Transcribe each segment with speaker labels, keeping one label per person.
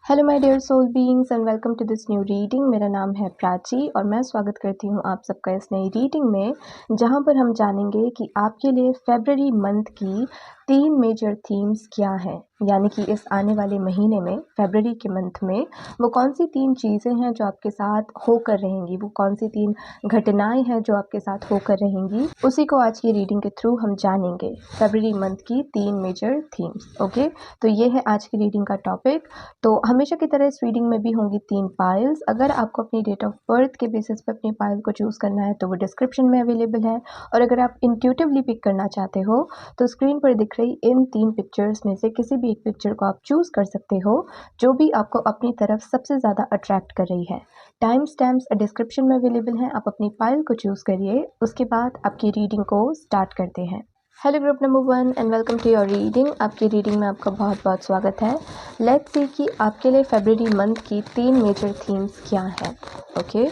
Speaker 1: Hello my dear soul beings and welcome to this new reading. मेरा नाम है प्राची और मैं स्वागत करती हूँ आप सबका इस नई रीडिंग में, जहाँ पर हम जानेंगे कि आपके लिए फेब्रुअरी मंथ की 3 मेजर थीम्स क्या हैं। यानी कि इस आने वाले महीने में, फेब्रुअरी के मंथ में, वो कौन सी 3 चीज़ें हैं जो आपके साथ होकर रहेंगी, वो कौन सी 3 घटनाएं हैं जो आपके साथ होकर रहेंगी, उसी को आज की रीडिंग के थ्रू हम जानेंगे। फेब्रुअरी मंथ की 3 मेजर थीम्स। ओके, तो ये है आज की रीडिंग का टॉपिक। तो हमेशा की तरह इस रीडिंग में भी होंगी 3 पाइल्स। अगर आपको अपनी डेट ऑफ बर्थ के बेसिस पर अपनी पाइल को चूज़ करना है तो वो डिस्क्रिप्शन में अवेलेबल है, और अगर आप इंट्यूटिवली पिक करना चाहते हो तो स्क्रीन पर दिख रही इन 3 पिक्चर्स में से किसी भी एक पिक्चर को आप चूज़ कर सकते हो जो भी आपको अपनी तरफ सबसे ज़्यादा अट्रैक्ट कर रही है। टाइम स्टैम्प्स डिस्क्रिप्शन में अवेलेबल हैं। आप अपनी पाइल को चूज़ करिए, उसके बाद आपकी रीडिंग को स्टार्ट करते हैं। Hello group number 1 and welcome to your reading. आपकी रीडिंग में आपका बहुत बहुत स्वागत है। लेट्स सी कि आपके लिए फेब्रुअरी मंथ की 3 मेजर थीम्स क्या हैं। Okay,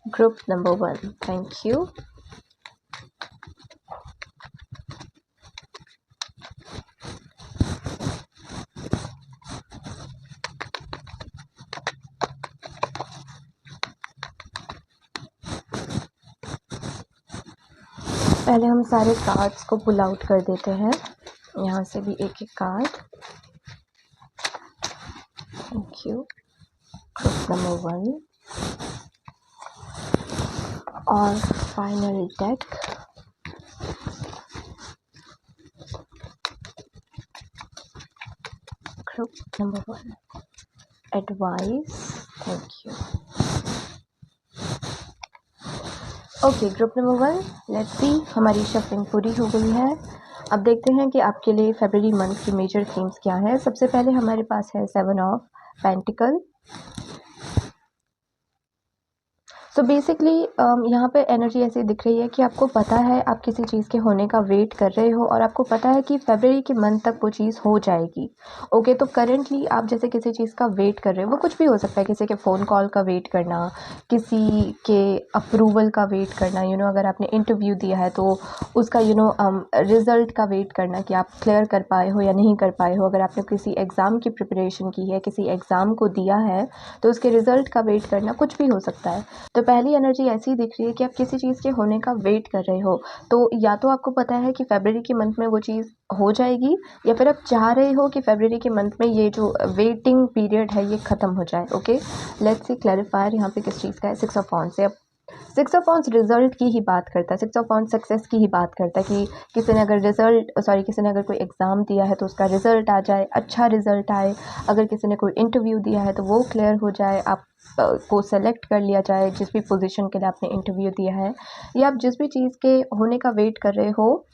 Speaker 1: group number 1, thank you. पहले हम सारे कार्ड्स को पुल आउट कर देते हैं। यहाँ से भी एक एक card. Thank you. Group number 1 और final deck. Group number 1 advice. Thank you. Okay, group number 1, let's see, हमारी शफलिंग पूरी हो गई है। अब देखते हैं कि आपके लिए फेब्रुअरी मंथ की मेजर थीम्स क्या है। सबसे पहले हमारे पास है 7 ऑफ पेंटिकल। सो बेसिकली यहाँ पे एनर्जी ऐसी दिख रही है कि आपको पता है आप किसी चीज़ के होने का वेट कर रहे हो और आपको पता है कि फेब्रुअरी के मंथ तक वो चीज़ हो जाएगी। ओके, तो करेंटली आप जैसे किसी चीज़ का वेट कर रहे हो, वो कुछ भी हो सकता है। किसी के फ़ोन कॉल का वेट करना, किसी के अप्रूवल का वेट करना, अगर आपने इंटरव्यू दिया है तो उसका रिज़ल्ट का वेट करना कि आप क्लियर कर पाए हो या नहीं कर पाए हो। अगर आपने किसी एग्ज़ाम की प्रिपरेशन की है, किसी एग्ज़ाम को दिया है, तो उसके रिज़ल्ट का वेट करना, कुछ भी हो सकता है। तो पहली एनर्जी ऐसी दिख रही है कि आप किसी चीज़ के होने का वेट कर रहे हो। तो या तो आपको पता है कि फेब्रुअरी के मंथ में वो चीज़ हो जाएगी, या फिर आप चाह रहे हो कि फेब्रुअरी के मंथ में ये जो वेटिंग पीरियड है ये ख़त्म हो जाए। ओके, लेट्स सी क्लैरिफायर यहाँ पे किस चीज़ का है। 6 ऑफ वॉन्ड्स से अब 6 ऑफ वॉन्ड्स रिजल्ट की ही बात करता है। 6 ऑफ वॉन्ड्स सक्सेस की ही बात करता है कि किसी ने अगर कोई एग्ज़ाम दिया है तो उसका रिजल्ट आ जाए, अच्छा रिजल्ट आए। अगर किसी ने कोई इंटरव्यू दिया है तो वो क्लियर हो जाए, आप को सेलेक्ट कर लिया जाए जिस भी पोजीशन के लिए आपने इंटरव्यू दिया है, या आप जिस भी चीज़ के होने का वेट कर रहे हो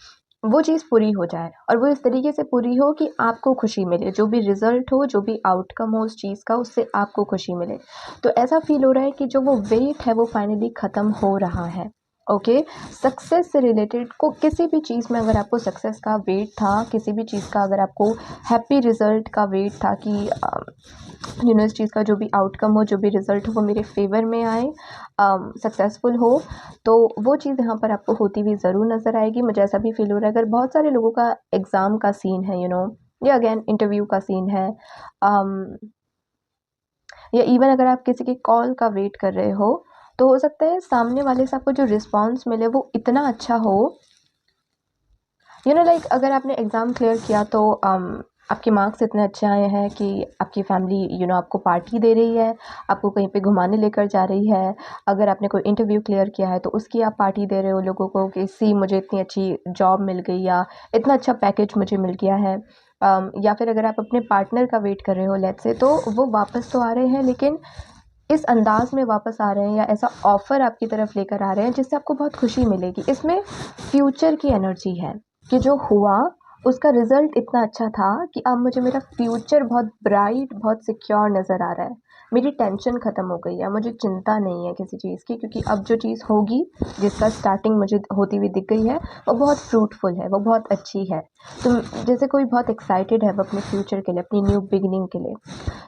Speaker 1: वो चीज़ पूरी हो जाए, और वो इस तरीके से पूरी हो कि आपको खुशी मिले। जो भी रिज़ल्ट हो, जो भी आउटकम हो उस चीज़ का, उससे आपको खुशी मिले। तो ऐसा फील हो रहा है कि जो वो वेट है वो फाइनली ख़त्म हो रहा है। ओके, सक्सेस से रिलेटेड को किसी भी चीज़ में अगर आपको सक्सेस का वेट था, किसी भी चीज़ का अगर आपको हैप्पी रिज़ल्ट का वेट था कि इस चीज़ का जो भी आउटकम हो, जो भी रिज़ल्ट हो वो मेरे फेवर में आए, सक्सेसफुल हो, तो वो चीज़ यहाँ पर आपको होती हुई ज़रूर नज़र आएगी। मुझे ऐसा भी फील हो रहा है, अगर बहुत सारे लोगों का एग्ज़ाम का सीन है, या अगेन इंटरव्यू का सीन है, या इवन अगर आप किसी के कॉल का वेट कर रहे हो, तो हो सकता है सामने वाले से आपको जो रिस्पॉन्स मिले वो इतना अच्छा हो, लाइक अगर आपने एग्ज़ाम क्लियर किया तो आपके मार्क्स इतने अच्छे आए हैं कि आपकी फैमिली आपको पार्टी दे रही है, आपको कहीं पे घुमाने लेकर जा रही है। अगर आपने कोई इंटरव्यू क्लियर किया है तो उसकी आप पार्टी दे रहे हो लोगों को कि सी मुझे इतनी अच्छी जॉब मिल गई, या इतना अच्छा पैकेज मुझे मिल गया है। या फिर अगर आप अपने पार्टनर का वेट कर रहे हो लेट्स से, तो वो वापस तो आ रहे हैं लेकिन इस अंदाज़ में वापस आ रहे हैं, या ऐसा ऑफ़र आपकी तरफ लेकर आ रहे हैं जिससे आपको बहुत खुशी मिलेगी। इसमें फ्यूचर की एनर्जी है कि जो हुआ उसका रिज़ल्ट इतना अच्छा था कि अब मुझे मेरा फ्यूचर बहुत ब्राइट, बहुत सिक्योर नज़र आ रहा है। मेरी टेंशन ख़त्म हो गई है, मुझे चिंता नहीं है किसी चीज़ की, क्योंकि अब जो चीज़ होगी, जिसका स्टार्टिंग मुझे होती हुई दिख गई है, वो बहुत फ्रूटफुल है, वो बहुत अच्छी है। तो जैसे कोई बहुत एक्साइटेड है अपने फ्यूचर के लिए, अपनी न्यू बिगिनिंग के लिए।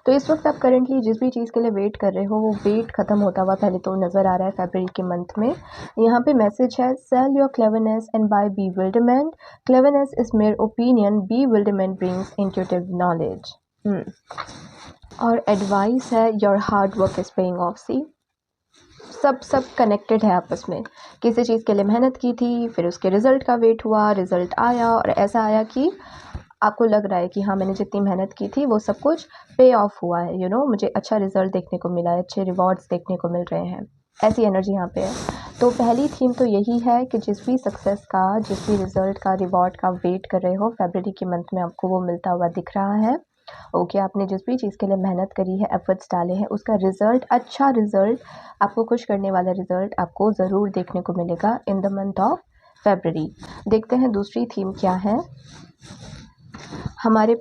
Speaker 1: तो इस वक्त आप करेंटली जिस भी चीज़ के लिए वेट कर रहे हो वो वेट ख़त्म होता हुआ पहले तो नज़र आ रहा है फेब्रुअरी के मंथ में। यहाँ पे मैसेज है, sell your cleverness and buy bewilderment. Cleverness is mere opinion, bewilderment brings intuitive knowledge. और एडवाइस है, your hard work is paying off. See सब कनेक्टेड है आपस में। किसी चीज़ के लिए मेहनत की थी, फिर उसके रिज़ल्ट का वेट हुआ, रिज़ल्ट आया और ऐसा आया कि आपको लग रहा है कि हाँ, मैंने जितनी मेहनत की थी वो सब कुछ पे ऑफ हुआ है, मुझे अच्छा रिज़ल्ट देखने को मिला है, अच्छे रिवॉर्ड्स देखने को मिल रहे हैं। ऐसी एनर्जी यहाँ पे है। तो पहली थीम तो यही है कि जिस भी सक्सेस का, जिस भी रिज़ल्ट का, रिवॉर्ड का वेट कर रहे हो, फरवरी के मंथ में आपको वो मिलता हुआ दिख रहा है। ओके, आपने जिस भी चीज़ के लिए मेहनत करी है, एफर्ट्स डाले हैं, उसका रिज़ल्ट, अच्छा रिज़ल्ट, आपको खुश करने वाला रिज़ल्ट आपको ज़रूर देखने को मिलेगा in the month of February. देखते हैं दूसरी थीम क्या है। हमारे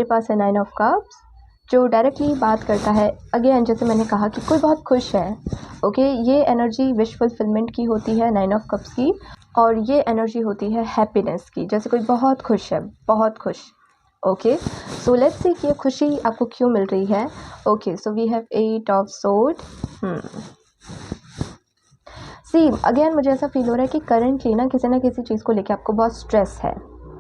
Speaker 1: पास है 9 ऑफ कप्स, जो डायरेक्टली बात करता है, अगेन जैसे मैंने कहा कि कोई बहुत खुश है। ओके, ये एनर्जी विश फुलफिलमेंट की होती है 9 ऑफ कप्स की, और ये एनर्जी होती है हैप्पीनेस की, जैसे कोई बहुत खुश है, बहुत खुश। ओके, सो लेट्स सी कि ये खुशी आपको क्यों मिल रही है। Okay, so we have 8 of sword. See again मुझे ऐसा फील हो रहा है कि करंटली ना किसी चीज़ को लेके आपको बहुत स्ट्रेस है।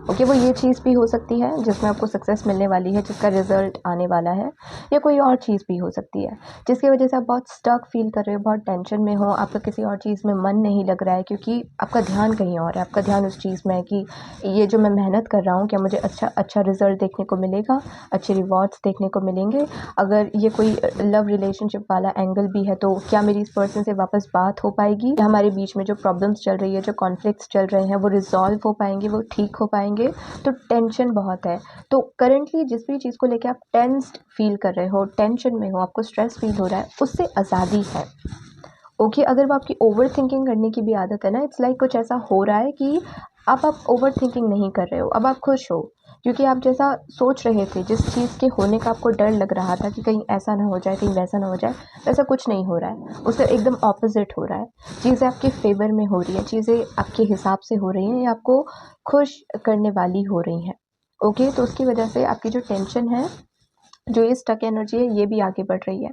Speaker 1: ओके, वो ये चीज़ भी हो सकती है जिसमें आपको सक्सेस मिलने वाली है, जिसका रिजल्ट आने वाला है, या कोई और चीज़ भी हो सकती है जिसकी वजह से आप बहुत स्टक फील कर रहे हो, बहुत टेंशन में हो, आपका किसी और चीज़ में मन नहीं लग रहा है क्योंकि आपका ध्यान कहीं और है। आपका ध्यान उस चीज़ में है कि ये जो मैं मेहनत कर रहा हूँ, क्या मुझे अच्छा रिजल्ट देखने को मिलेगा, अच्छे रिवॉर्ड्स देखने को मिलेंगे। अगर ये कोई लव रिलेशनशिप वाला एंगल भी है तो क्या मेरी इस पर्सन से वापस बात हो पाएगी, या हमारे बीच में जो प्रॉब्लम्स चल रही है, जो कॉन्फ्लिक्ट्स चल रहे हैं, वो रिजॉल्व हो पाएंगे, वो ठीक हो पाएंगे। तो टेंशन बहुत है। तो करंटली जिस भी चीज़ को लेके आप टेंस्ड फील कर रहे हो, टेंशन में हो, आपको स्ट्रेस फील हो रहा है, उससे आज़ादी है। ओके, अगर वो आपकी ओवर थिंकिंग करने की भी आदत है ना, इट्स लाइक कुछ ऐसा हो रहा है कि अब आप ओवर थिंकिंग नहीं कर रहे हो, अब आप खुश हो, क्योंकि आप जैसा सोच रहे थे, जिस चीज़ के होने का आपको डर लग रहा था कि कहीं ऐसा ना हो जाए, कहीं वैसा ना हो जाए, वैसा कुछ नहीं हो रहा है, उससे एकदम ऑपोजिट हो रहा है। चीज़ें आपके फेवर में हो रही है, चीज़ें आपके हिसाब से हो रही हैं, या आपको खुश करने वाली हो रही हैं। ओके, तो उसकी वजह से आपकी जो टेंशन है, जो ये स्टक एनर्जी है, ये भी आगे बढ़ रही है।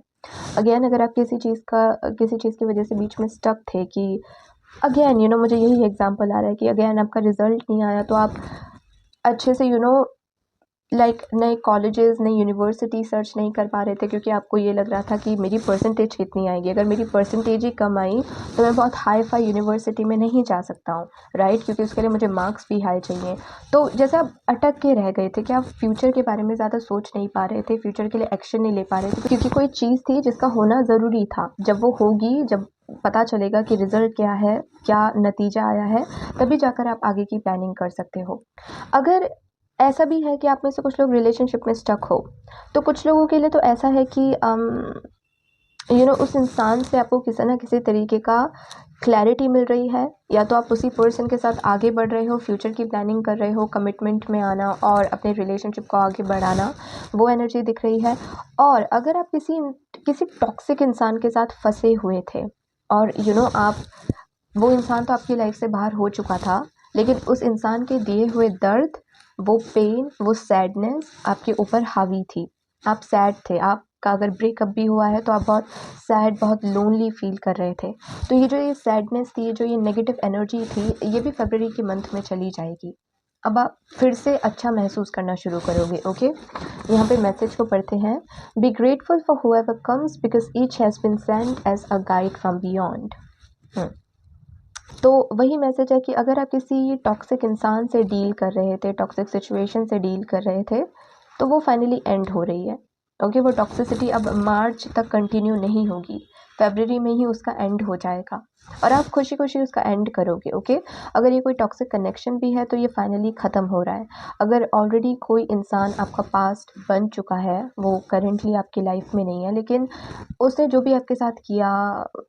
Speaker 1: अगेन अगर आप किसी चीज़ की वजह से बीच में स्टक थे कि अगेन मुझे यही एग्जांपल आ रहा है कि अगेन आपका रिजल्ट नहीं आया, तो आप अच्छे से लाइक नए कॉलेजेस, नई यूनिवर्सिटी सर्च नहीं कर पा रहे थे क्योंकि आपको ये लग रहा था कि मेरी परसेंटेज कितनी आएगी, अगर मेरी परसेंटेज ही कम आई तो मैं बहुत हाई फाई यूनिवर्सिटी में नहीं जा सकता हूँ, राइट, क्योंकि उसके लिए मुझे मार्क्स भी हाई चाहिए। तो जैसे आप अटक के रह गए थे कि आप फ्यूचर के बारे में ज़्यादा सोच नहीं पा रहे थे, फ्यूचर के लिए एक्शन नहीं ले पा रहे थे, क्योंकि कोई चीज़ थी जिसका होना ज़रूरी था। जब वो होगी, जब पता चलेगा कि रिज़ल्ट क्या है, क्या नतीजा आया है, तभी जाकर आप आगे की प्लानिंग कर सकते हो। अगर ऐसा भी है कि आप में से कुछ लोग रिलेशनशिप में स्टक हो, तो कुछ लोगों के लिए तो ऐसा है कि उस इंसान से आपको किसी ना किसी तरीके का क्लैरिटी मिल रही है, या तो आप उसी पर्सन के साथ आगे बढ़ रहे हो, फ्यूचर की प्लानिंग कर रहे हो, कमिटमेंट में आना और अपने रिलेशनशिप को आगे बढ़ाना, वो एनर्जी दिख रही है। और अगर आप किसी टॉक्सिक इंसान के साथ फंसे हुए थे और आप, वो इंसान तो आपकी लाइफ से बाहर हो चुका था, लेकिन उस इंसान के दिए हुए दर्द, वो पेन, वो सैडनेस आपके ऊपर हावी थी, आप सैड थे, आपका अगर ब्रेकअप भी हुआ है तो आप बहुत सैड, बहुत लोनली फील कर रहे थे। तो ये जो ये सैडनेस थी, जो ये नेगेटिव एनर्जी थी, ये भी फरवरी के मंथ में चली जाएगी। अब आप फिर से अच्छा महसूस करना शुरू करोगे। ओके, यहाँ पे मैसेज को पढ़ते हैं। Be grateful for whoever comes because each has been sent as a guide from beyond. तो वही मैसेज है कि अगर आप किसी टॉक्सिक इंसान से डील कर रहे थे, टॉक्सिक सिचुएशन से डील कर रहे थे, तो वो फाइनली एंड हो रही है। ओके, वो टॉक्सिसिटी अब मार्च तक कंटिन्यू नहीं होगी, फरवरी में ही उसका एंड हो जाएगा और आप खुशी खुशी उसका एंड करोगे। ओके, अगर ये कोई टॉक्सिक कनेक्शन भी है तो ये फाइनली ख़त्म हो रहा है। अगर ऑलरेडी कोई इंसान आपका पास्ट बन चुका है, वो करेंटली आपकी लाइफ में नहीं है, लेकिन उसने जो भी आपके साथ किया,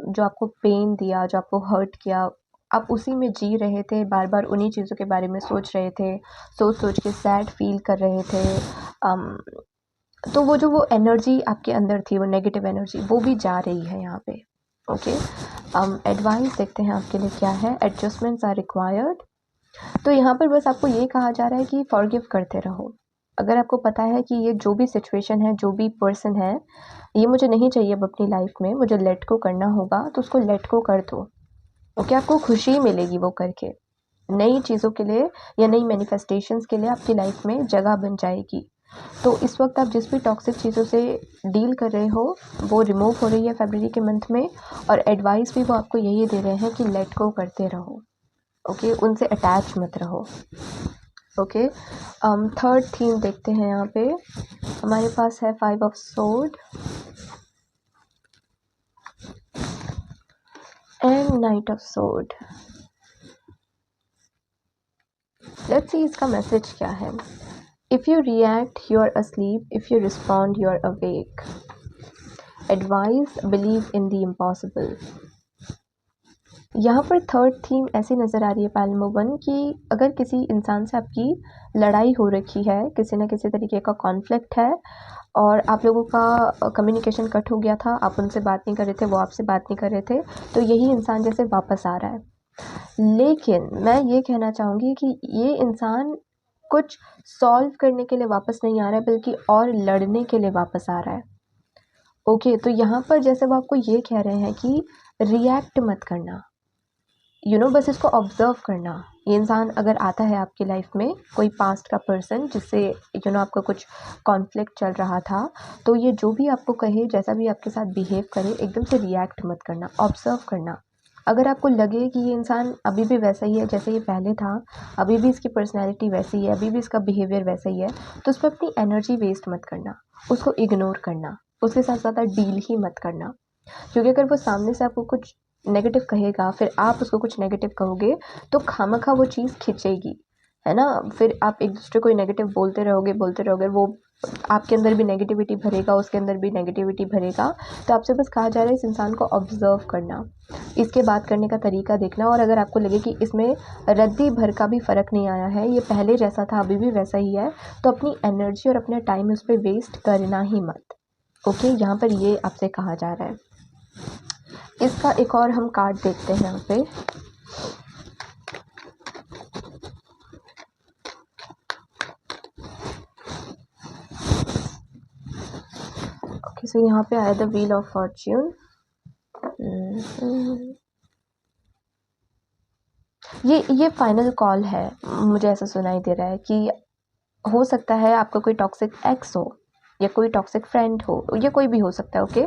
Speaker 1: जो आपको पेन दिया, जो आपको हर्ट किया, आप उसी में जी रहे थे, बार बार उन्हीं चीज़ों के बारे में सोच रहे थे, सोच सोच के सैड फील कर रहे थे। तो वो एनर्जी आपके अंदर थी, वो नेगेटिव एनर्जी, वो भी जा रही है यहाँ पे। ओके, एडवाइस देखते हैं आपके लिए क्या है। Adjustments are required. तो यहाँ पर बस आपको ये कहा जा रहा है कि फॉरगिव करते रहो। अगर आपको पता है कि ये जो भी सिचुएशन है, जो भी पर्सन है, ये मुझे नहीं चाहिए अब अपनी लाइफ में, मुझे लेट को करना होगा, तो उसको लेट को कर दो। ओके, आपको खुशी मिलेगी वो करके, नई चीज़ों के लिए या नई मैनिफेस्टेशंस के लिए आपकी लाइफ में जगह बन जाएगी। तो इस वक्त आप जिस भी टॉक्सिक चीज़ों से डील कर रहे हो वो रिमूव हो रही है फरवरी के मंथ में, और एडवाइस भी वो आपको यही दे रहे हैं कि लेट गो करते रहो, ओके, उनसे अटैच मत रहो, ओके। थर्ड थीम देखते हैं यहाँ पे, हमारे पास है 5 of sword and knight of sword. Let's see इसका मैसेज क्या है। If you react you are asleep, if you respond you are awake, advice believe in the impossible. यहाँ पर थर्ड थीम ऐसी नज़र आ रही है पैल्मो 1 कि अगर किसी इंसान से आपकी लड़ाई हो रखी है, किसी न किसी तरीके का कॉन्फ्लिक्ट है और आप लोगों का कम्युनिकेशन कट हो गया था, आप उनसे बात नहीं कर रहे थे, वो आपसे बात नहीं कर रहे थे, तो यही इंसान जैसे वापस आ रहा है। लेकिन मैं ये कहना चाहूँगी कि ये इंसान कुछ सॉल्व करने के लिए वापस नहीं आ रहा है, बल्कि और लड़ने के लिए वापस आ रहा है, ओके। तो यहाँ पर जैसे वो आपको ये कह रहे हैं कि रिएक्ट मत करना, बस इसको ऑब्जर्व करना। ये इंसान अगर आता है आपकी लाइफ में, कोई पास्ट का पर्सन जिससे आपका कुछ कॉन्फ्लिक्ट चल रहा था, तो ये जो भी आपको कहे, जैसा भी आपके साथ बिहेव करे, एकदम से रिएक्ट मत करना, ऑब्जर्व करना। अगर आपको लगे कि ये इंसान अभी भी वैसा ही है जैसे ये पहले था, अभी भी इसकी पर्सनैलिटी वैसी है, अभी भी इसका बिहेवियर वैसा ही है, तो उस पर अपनी एनर्जी वेस्ट मत करना, उसको इग्नोर करना, उसके साथ ज़्यादा डील ही मत करना। क्योंकि अगर वो सामने से आपको कुछ नेगेटिव कहेगा, फिर आप उसको कुछ नेगेटिव कहोगे, तो खामखा वो चीज़ खिंचेगी, है ना। फिर आप एक दूसरे को नेगेटिव बोलते रहोगे, वो आपके अंदर भी नेगेटिविटी भरेगा, उसके अंदर भी नेगेटिविटी भरेगा। तो आपसे बस कहा जा रहा है इस इंसान को ऑब्जर्व करना, इसके बात करने का तरीका देखना, और अगर आपको लगे कि इसमें रद्दी भर का भी फ़र्क नहीं आया है, ये पहले जैसा था अभी भी वैसा ही है, तो अपनी एनर्जी और अपना टाइम उस पर वेस्ट करना ही मत, ओके। यहाँ पर ये आपसे कहा जा रहा है। इसका एक और हम कार्ड देखते हैं यहाँ पे। ओके, सो यहाँ पे आया द व्हील ऑफ फॉर्च्यून। ये फाइनल कॉल है, मुझे ऐसा सुनाई दे रहा है कि हो सकता है आपका कोई टॉक्सिक एक्स हो, या कोई टॉक्सिक फ्रेंड हो, या कोई भी हो सकता है, ओके।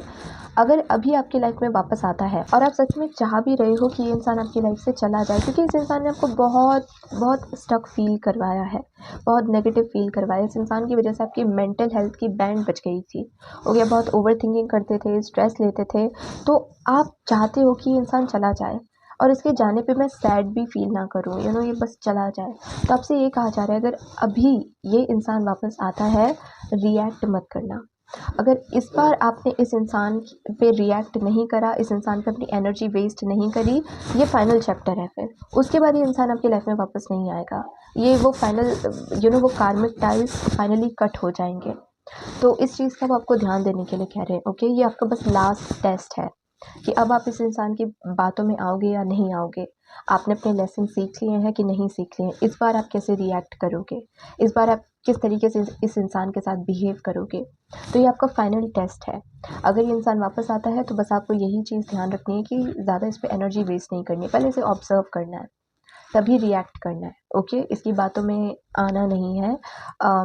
Speaker 1: अगर अभी आपकी लाइफ में वापस आता है और आप सच में चाह भी रहे हो कि ये इंसान आपकी लाइफ से चला जाए, क्योंकि इस इंसान ने आपको बहुत बहुत स्टक फील करवाया है, बहुत नेगेटिव फील करवाया। इस इंसान की वजह से आपकी मेंटल हेल्थ की बैंड बज गई थी, ओके। बहुत ओवर थिंकिंग करते थे, स्ट्रेस लेते थे, तो आप चाहते हो कि ये इंसान चला जाए और इसके जाने पे मैं सैड भी फील ना करूँ, ये बस चला जाए। तो आपसे ये कहा जा रहा है, अगर अभी ये इंसान वापस आता है, रिएक्ट मत करना। अगर इस बार आपने इस इंसान पे रिएक्ट नहीं करा, इस इंसान पे अपनी एनर्जी वेस्ट नहीं करी, ये फाइनल चैप्टर है। फिर उसके बाद ये इंसान आपकी लाइफ में वापस नहीं आएगा। ये वो फाइनल वो कार्मिक टाइल्स फाइनली कट हो जाएंगे। तो इस चीज़ का वो आपको ध्यान देने के लिए कह रहे हैं, ओके। ये आपका बस लास्ट टेस्ट है कि अब आप इस इंसान की बातों में आओगे या नहीं आओगे। आपने अपने लेसन सीख लिए हैं कि नहीं सीख लिए हैं, इस बार आप कैसे रिएक्ट करोगे, इस बार आप किस तरीके से इस इंसान के साथ बिहेव करोगे। तो ये आपका फाइनल टेस्ट है। अगर ये इंसान वापस आता है तो बस आपको यही चीज़ ध्यान रखनी है कि ज़्यादा इस पर एनर्जी वेस्ट नहीं करनी है, पहले इसे ऑब्जर्व करना है, तभी रिएक्ट करना है, ओके। इसकी बातों में आना नहीं है,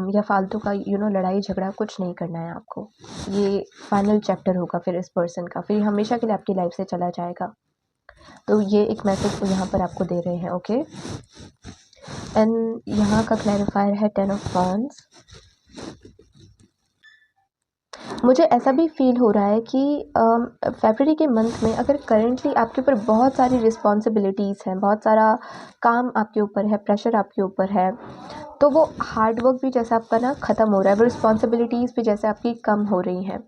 Speaker 1: या फालतू का लड़ाई झगड़ा कुछ नहीं करना है आपको। ये फाइनल चैप्टर होगा फिर इस पर्सन का, फिर हमेशा के लिए आपकी लाइफ से चला जाएगा। तो ये एक मैसेज यहाँ पर आपको दे रहे हैं, ओके। एंड यहाँ का क्लैरिफायर है 10 ऑफ वॉन्ड्स। मुझे ऐसा भी फील हो रहा है कि फरवरी के मंथ में अगर करेंटली आपके ऊपर बहुत सारी रिस्पॉन्सिबिलिटीज़ हैं, बहुत सारा काम आपके ऊपर है, प्रेशर आपके ऊपर है, तो वो हार्ड वर्क भी जैसे आपका ना ख़त्म हो रहा है, वो रिस्पॉन्सिबिलिटीज़ भी जैसे आपकी कम हो रही हैं,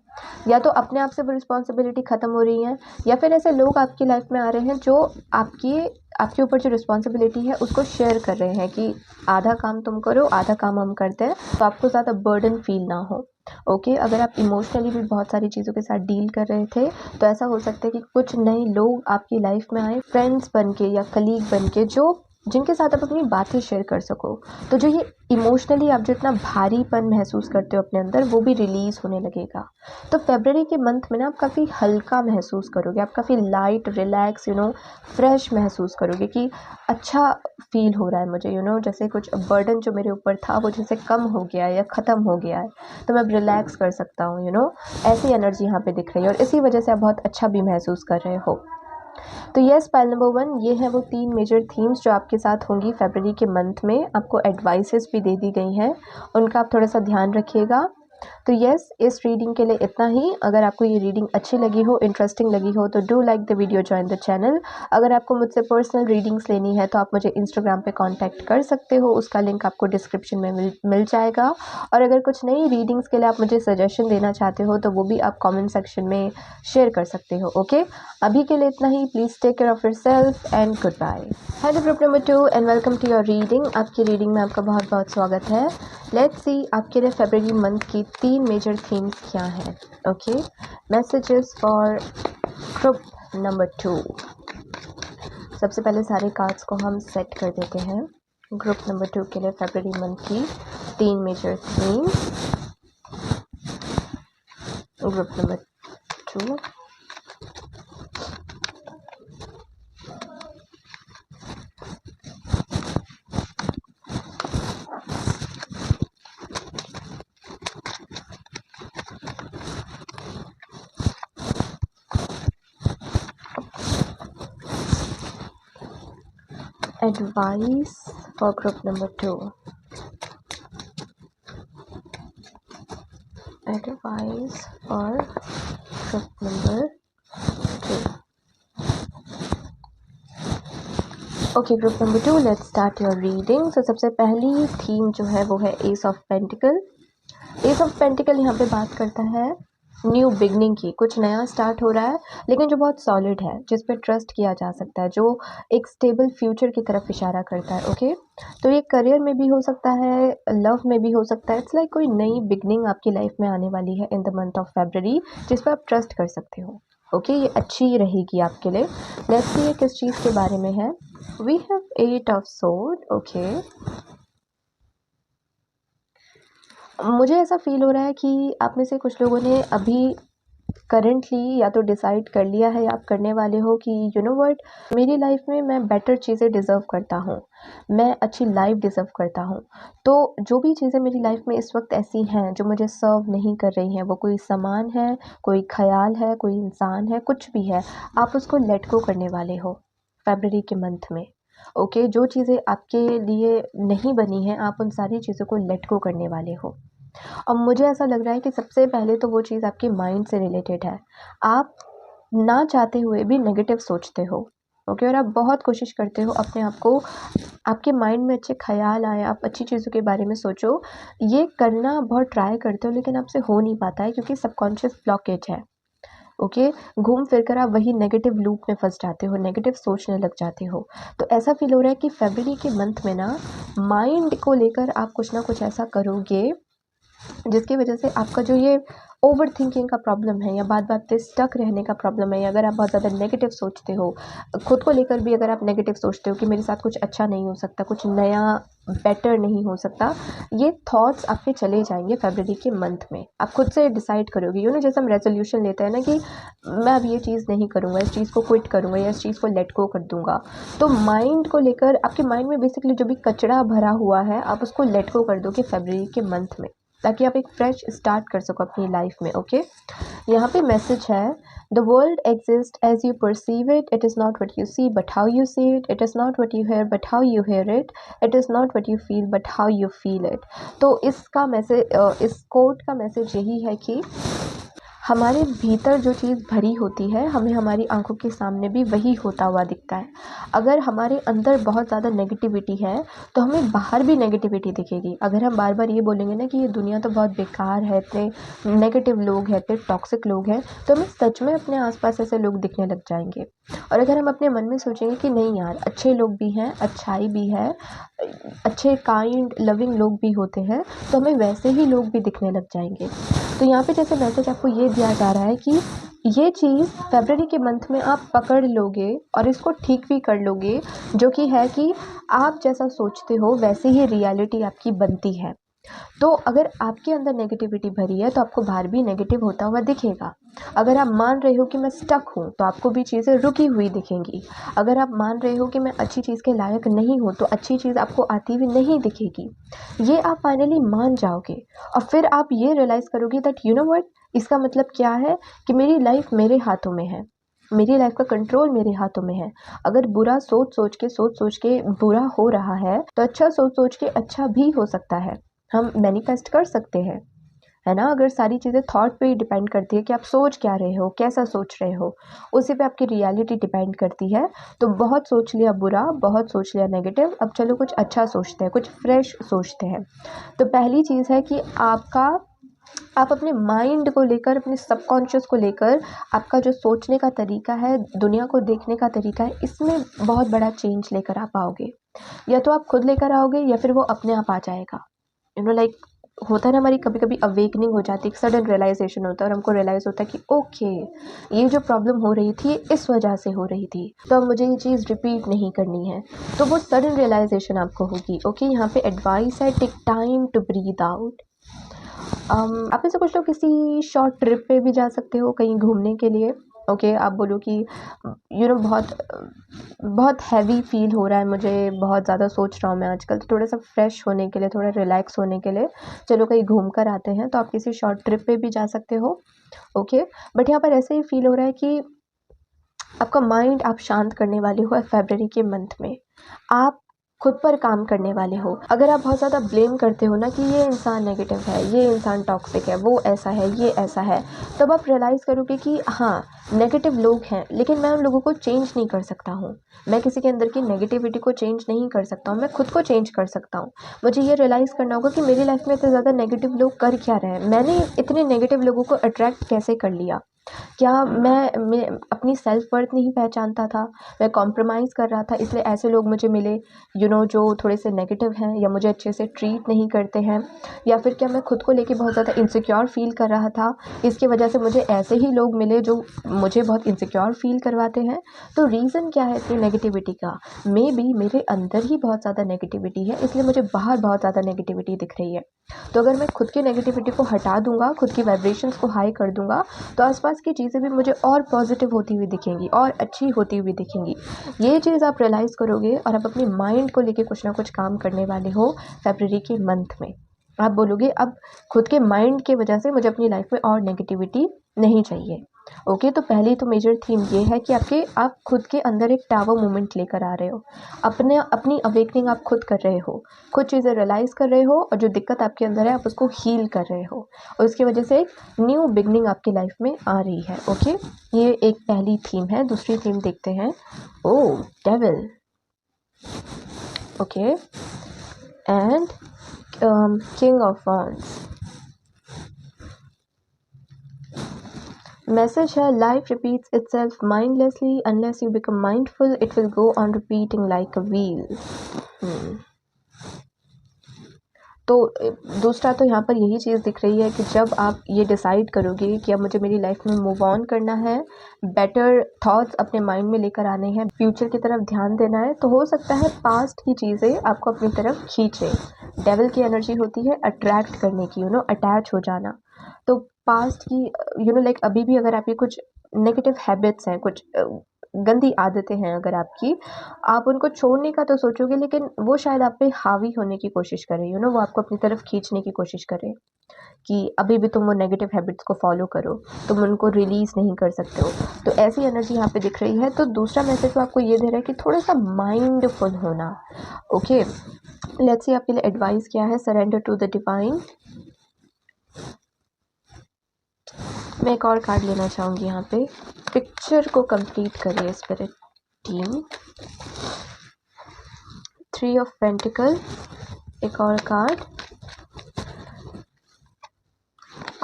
Speaker 1: या तो अपने आप से वो रिस्पॉन्सिबिलिटी ख़त्म हो रही हैं, या फिर ऐसे लोग आपकी लाइफ में आ रहे हैं जो आपके ऊपर जो रिस्पॉन्सिबिलिटी है उसको शेयर कर रहे हैं कि आधा काम तुम करो, आधा काम हम करते हैं, तो आपको ज़्यादा बर्डन फील ना हो, ओके। अगर आप इमोशनली भी बहुत सारी चीज़ों के साथ डील कर रहे थे, तो ऐसा हो सकता है कि कुछ नए लोग आपकी लाइफ में आए, फ्रेंड्स बन के या कलीग बन के, जो जिनके साथ आप अपनी बातें शेयर कर सको। तो जो ये इमोशनली आप जो इतना भारीपन महसूस करते हो अपने अंदर, वो भी रिलीज़ होने लगेगा। तो फ़रवरी के मंथ में ना आप काफ़ी हल्का महसूस करोगे, आप काफ़ी लाइट, रिलैक्स, फ्रेश महसूस करोगे कि अच्छा फ़ील हो रहा है मुझे, जैसे कुछ बर्डन जो मेरे ऊपर था वो जैसे कम हो गया है या ख़त्म हो गया है, तो मैं अब रिलैक्स कर सकता हूँ। ऐसी एनर्जी यहाँ पे दिख रही है और इसी वजह से आप बहुत अच्छा भी महसूस कर रहे हो। तो यस, पाइल नंबर 1 ये है वो 3 मेजर थीम्स जो आपके साथ होंगी फ़रवरी के मंथ में। आपको एडवाइसेस भी दे दी गई हैं, उनका आप थोड़ा-सा ध्यान रखिएगा। तो यस, इस रीडिंग के लिए इतना ही। अगर आपको ये रीडिंग अच्छी लगी हो, इंटरेस्टिंग लगी हो, तो do like the video, join the channel. अगर आपको मुझसे पर्सनल रीडिंग्स लेनी है तो आप मुझे इंस्टाग्राम पे कांटेक्ट कर सकते हो, उसका लिंक आपको डिस्क्रिप्शन में मिल जाएगा। और अगर कुछ नई रीडिंग्स के लिए आप मुझे सजेशन देना चाहते हो तो वो भी आप कमेंट सेक्शन में शेयर कर सकते हो। ओके, अभी के लिए इतना ही। Please take care of yourself and good bye. Hello group number 2 and welcome to your reading. आपकी रीडिंग में आपका बहुत बहुत स्वागत है। लेट्स सी आपके लिए फ़रवरी मंथ की 3 मेजर थीम्स क्या हैं। Okay, messages for group number 2। सबसे पहले सारे कार्ड्स को हम सेट कर देते हैं। ग्रुप नंबर 2 के लिए फ़रवरी मंथ की 3 major themes. Group number 2, advice for group number 2. Advice for group number 2. Okay, group number 2, let's start your reading. तो सबसे पहली थीम जो है वो है S of pentacle. S of pentacle यहाँ पे बात करता है न्यू बिगनिंग की। कुछ नया स्टार्ट हो रहा है लेकिन जो बहुत सॉलिड है, जिस पे ट्रस्ट किया जा सकता है, जो एक स्टेबल फ्यूचर की तरफ इशारा करता है। ओके, तो ये करियर में भी हो सकता है, लव में भी हो सकता है। इट्स लाइक कोई नई बिगनिंग आपकी लाइफ में आने वाली है in the month of February, जिस पर आप ट्रस्ट कर सकते हो। ओके, ये अच्छी रहेगी आपके लिए। लेट्स सी ये किस चीज़ के बारे में है। We have 8 of sword. Okay, मुझे ऐसा फील हो रहा है कि आप में से कुछ लोगों ने अभी करंटली या तो डिसाइड कर लिया है या आप करने वाले हो कि यू नो व्हाट, मेरी लाइफ में मैं बेटर चीज़ें डिज़र्व करता हूँ, मैं अच्छी लाइफ डिज़र्व करता हूँ। तो जो भी चीज़ें मेरी लाइफ में इस वक्त ऐसी हैं जो मुझे सर्व नहीं कर रही हैं, वो कोई सामान है, कोई ख्याल है, कोई इंसान है, कुछ भी है, आप उसको लेट गो करने वाले हो फरवरी के मंथ में। ओके, जो चीज़ें आपके लिए नहीं बनी हैं, आप उन सारी चीज़ों को लेट गो करने वाले हो। अब मुझे ऐसा लग रहा है कि सबसे पहले तो वो चीज़ आपके माइंड से रिलेटेड है। आप ना चाहते हुए भी नेगेटिव सोचते हो। ओके, और आप बहुत कोशिश करते हो अपने आप को, आपके माइंड में अच्छे ख़्याल आए, आप अच्छी चीज़ों के बारे में सोचो। ये करना बहुत ट्राई करते हो लेकिन आपसे हो नहीं पाता है क्योंकि सबकॉन्शियस ब्लॉकेज है। ओके, घूम फिर कर आप वही नेगेटिव लूप में फंस जाते हो, नेगेटिव सोचने लग जाते हो। तो ऐसा फील हो रहा है कि फरवरी के मंथ में ना माइंड को लेकर आप कुछ ना कुछ ऐसा करोगे जिसकी वजह से आपका जो ये ओवर थिंकिंग का प्रॉब्लम है या बात-बात पे स्टक रहने का प्रॉब्लम है, या अगर आप बहुत ज़्यादा नेगेटिव सोचते हो, खुद को लेकर भी अगर आप नेगेटिव सोचते हो कि मेरे साथ कुछ अच्छा नहीं हो सकता, कुछ नया बेटर नहीं हो सकता, ये थॉट्स आपके चले जाएँगे फरवरी के मंथ में। आप खुद से डिसाइड करोगे, जैसे हम रेज़ोल्यूशन लेते हैं ना कि मैं अब ये चीज़ नहीं करूँगा, इस चीज़ को क्विट करूँगा या इस चीज़ को लेट गो कर दूँगा। तो माइंड को लेकर आपके माइंड में बेसिकली जो भी कचरा भरा हुआ है, आप उसको लेट गो कर दोगे फरवरी के मंथ में, ताकि आप एक फ्रेश स्टार्ट कर सको अपनी लाइफ में। ओके, यहाँ पे मैसेज है, the world exist as you perceive it, it is not what you see but how you see it, it is not what you hear but how you hear it, it is not what you feel but how you feel it. तो इसका message, इस coat का message यही है कि हमारे भीतर जो चीज़ भरी होती है, हमें हमारी आंखों के सामने भी वही होता हुआ दिखता है। अगर हमारे अंदर बहुत ज़्यादा नेगेटिविटी है तो हमें बाहर भी नेगेटिविटी दिखेगी। अगर हम बार बार ये बोलेंगे ना कि ये दुनिया तो बहुत बेकार है, इतने नेगेटिव लोग हैं, इतने टॉक्सिक लोग हैं, तो हमें सच में अपने आसपास ऐसे लोग दिखने लग जाएंगे। और अगर हम अपने मन में सोचेंगे कि नहीं यार, अच्छे लोग भी हैं, अच्छाई भी है, अच्छे काइंड लविंग लोग भी होते हैं, तो हमें वैसे ही लोग भी दिखने लग जाएंगे। तो यहाँ पे जैसे मैसेज आपको ये दिया जा रहा है कि ये चीज़ फ़रवरी के मंथ में आप पकड़ लोगे और इसको ठीक भी कर लोगे, जो कि है कि आप जैसा सोचते हो वैसे ही रियलिटी आपकी बनती है। तो अगर आपके अंदर नेगेटिविटी भरी है तो आपको बाहर भी नेगेटिव होता हुआ दिखेगा। अगर आप मान रहे हो कि मैं स्टक हूँ तो आपको भी चीज़ें रुकी हुई दिखेंगी। अगर आप मान रहे हो कि मैं अच्छी चीज़ के लायक नहीं हूँ तो अच्छी चीज़ आपको आती हुई नहीं दिखेगी। ये आप फाइनली मान जाओगे और फिर आप ये रियलाइज़ करोगे दैट यू नो व्हाट, इसका मतलब क्या है कि मेरी लाइफ मेरे हाथों में है। मेरी लाइफ का कंट्रोल मेरे हाथों में है। अगर बुरा सोच-सोच के बुरा हो रहा है तो अच्छा सोच-सोच के अच्छा भी हो सकता है। हम मैनिफेस्ट कर सकते हैं, है ना? अगर सारी चीज़ें थॉट पे ही डिपेंड करती है कि आप सोच क्या रहे हो, कैसा सोच रहे हो, उसी पे आपकी रियलिटी डिपेंड करती है। तो बहुत सोच लिया बुरा, बहुत सोच लिया नेगेटिव, अब चलो कुछ अच्छा सोचते हैं, कुछ फ्रेश सोचते हैं। तो पहली चीज़ है कि आप अपने माइंड को लेकर, अपने सबकॉन्शियस को लेकर आपका जो सोचने का तरीका है, दुनिया को देखने का तरीका है, इसमें बहुत बड़ा चेंज लेकर आप आओगे। या तो आप खुद लेकर आओगे या फिर वो अपने आप आ जाएगा। यू नो लाइक होता है ना, हमारी कभी-कभी अवेकनिंग हो जाती है, एक सडन रियलाइज़ेशन होता है और हमको रियलाइज़ होता है कि ओके, ये जो प्रॉब्लम हो रही थी, इस वजह से हो रही थी, तो अब मुझे ये चीज़ रिपीट नहीं करनी है। तो वो सडन रियलाइज़ेशन आपको होगी। ओके, यहाँ पे एडवाइस है, take time to breathe out. आप में से कुछ लोग किसी शॉर्ट ट्रिप पे भी जा सकते हो, कहीं घूमने के लिए। ओके, आप बोलो कि यू नो बहुत हैवी फ़ील हो रहा है मुझे, बहुत ज़्यादा सोच रहा हूँ मैं आजकल, तो थोड़ा-सा फ्रेश होने के लिए, थोड़ा रिलैक्स होने के लिए चलो कहीं घूम कर आते हैं, तो आप किसी शॉर्ट ट्रिप पे भी जा सकते हो। ओके, बट यहाँ पर ऐसे ही फ़ील हो रहा है कि आपका माइंड आप शांत करने वाले हो फ़रवरी के मंथ में। आप खुद पर काम करने वाले हो। अगर आप बहुत ज़्यादा ब्लेम करते हो ना कि ये इंसान नेगेटिव है, ये इंसान टॉक्सिक है, वो ऐसा है, ये ऐसा है, तब आप रियलाइज़ करोगे कि हाँ, नेगेटिव लोग हैं, लेकिन मैं उन लोगों को चेंज नहीं कर सकता हूँ। मैं किसी के अंदर की नेगेटिविटी को चेंज नहीं कर सकता हूँ, मैं खुद को चेंज कर सकता हूँ। मुझे ये रियलाइज़ करना होगा कि मेरी लाइफ़ में इतने ज़्यादा नेगेटिव लोग कर क्या रहे हैं? मैंने इतने नेगेटिव लोगों को अट्रैक्ट कैसे कर लिया? क्या मैं अपनी सेल्फ वर्थ नहीं पहचानता था? मैं कॉम्प्रोमाइज़ कर रहा था, इसलिए ऐसे लोग मुझे मिले, जो थोड़े से नेगेटिव हैं या मुझे अच्छे से ट्रीट नहीं करते हैं? या फिर क्या मैं खुद को लेके बहुत ज़्यादा इनसिक्योर फ़ील कर रहा था, इसकी वजह से मुझे ऐसे ही लोग मिले जो मुझे बहुत इनसिक्योर फ़ील करवाते हैं? तो रीज़न क्या है इतनी नेगेटिविटी का? मेबी मेरे अंदर ही बहुत ज़्यादा नेगेटिविटी है, इसलिए मुझे बाहर बहुत ज़्यादा नेगेटिविटी दिख रही है। तो अगर मैं खुद की नेगेटिविटी को हटा दूँगा, खुद की वाइब्रेशंस को हाई कर दूँगा, तो आसपास की चीज़ें भी मुझे और पॉजिटिव होती हुई दिखेंगी और अच्छी होती हुई दिखेंगी। ये चीज़ आप रियलाइज़ करोगे और आप अपने माइंड को लेके कुछ ना कुछ काम करने वाले हो फ़रवरी के मंथ में। आप बोलोगे अब खुद के माइंड की वजह से मुझे अपनी लाइफ़ में और नेगेटिविटी नहीं चाहिए। ओके, तो पहली तो मेजर थीम ये है कि आप खुद के अंदर एक टावर मोमेंट लेकर आ रहे हो। अपनी अवेकनिंग आप खुद कर रहे हो। खुद चीज़ें रियलाइज़ कर रहे हो और जो दिक्कत आपके अंदर है आप उसको हील कर रहे हो। और उसकी वजह से एक न्यू बिगनिंग आपकी लाइफ में आ रही है। ओके, ये एक पहली थीम है। दूसरी थीम देखते हैं। Oh, devil. Okay, and king of wands. Message है, life repeats itself mindlessly unless you become mindful, it will go on repeating like a wheel. तो दूसरा तो यहाँ पर यही चीज़ दिख रही है कि जब आप ये डिसाइड करोगे कि अब मुझे मेरी लाइफ में मूव ऑन करना है, बेटर थॉट्स अपने माइंड में लेकर आने हैं, फ्यूचर की तरफ ध्यान देना है, तो हो सकता है पास्ट की चीज़ें आपको अपनी तरफ खींचे। डेविल की एनर्जी होती है अट्रैक्ट करने की, अटैच हो जाना। तो पास्ट की लाइक अभी भी अगर आपकी कुछ नेगेटिव हैबिट्स हैं, कुछ गंदी आदतें हैं अगर आपकी, आप उनको छोड़ने का तो सोचोगे लेकिन वो शायद आप पे हावी होने की कोशिश करे, वो आपको अपनी तरफ खींचने की कोशिश करे कि अभी भी तुम वो नेगेटिव हैबिट्स को फॉलो करो, तुम उनको रिलीज़ नहीं कर सकते हो। तो ऐसी एनर्जी यहाँ पे दिख रही है। तो दूसरा मैसेज वो आपको ये दे रहा है कि थोड़ा-सा माइंडफुल होना। ओके, लेट्स सी आपके लिए एडवाइस क्या है। Surrender to the divine. मैं एक और कार्ड लेना चाहूँगी यहाँ पे। पिक्चर को कंप्लीट करिए स्पिरिट टीम। 3 ऑफ पेंटिकल, एक और card,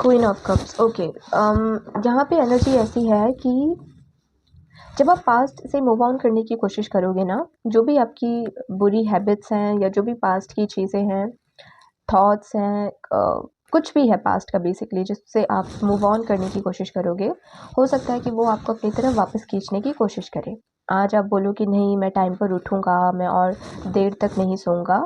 Speaker 1: queen of cups. Okay, यहाँ पे एनर्जी ऐसी है कि जब आप पास्ट से मूव ऑन करने की कोशिश करोगे ना, जो भी आपकी बुरी हैबिट्स हैं या जो भी पास्ट की चीज़ें हैं, थॉट्स हैं, कुछ भी है पास्ट का बेसिकली जिससे आप मूव ऑन करने की कोशिश करोगे, हो सकता है कि वो आपको अपनी तरफ वापस खींचने की कोशिश करे। आज आप बोलो कि नहीं मैं टाइम पर उठूँगा, मैं और देर तक नहीं सोऊँगा,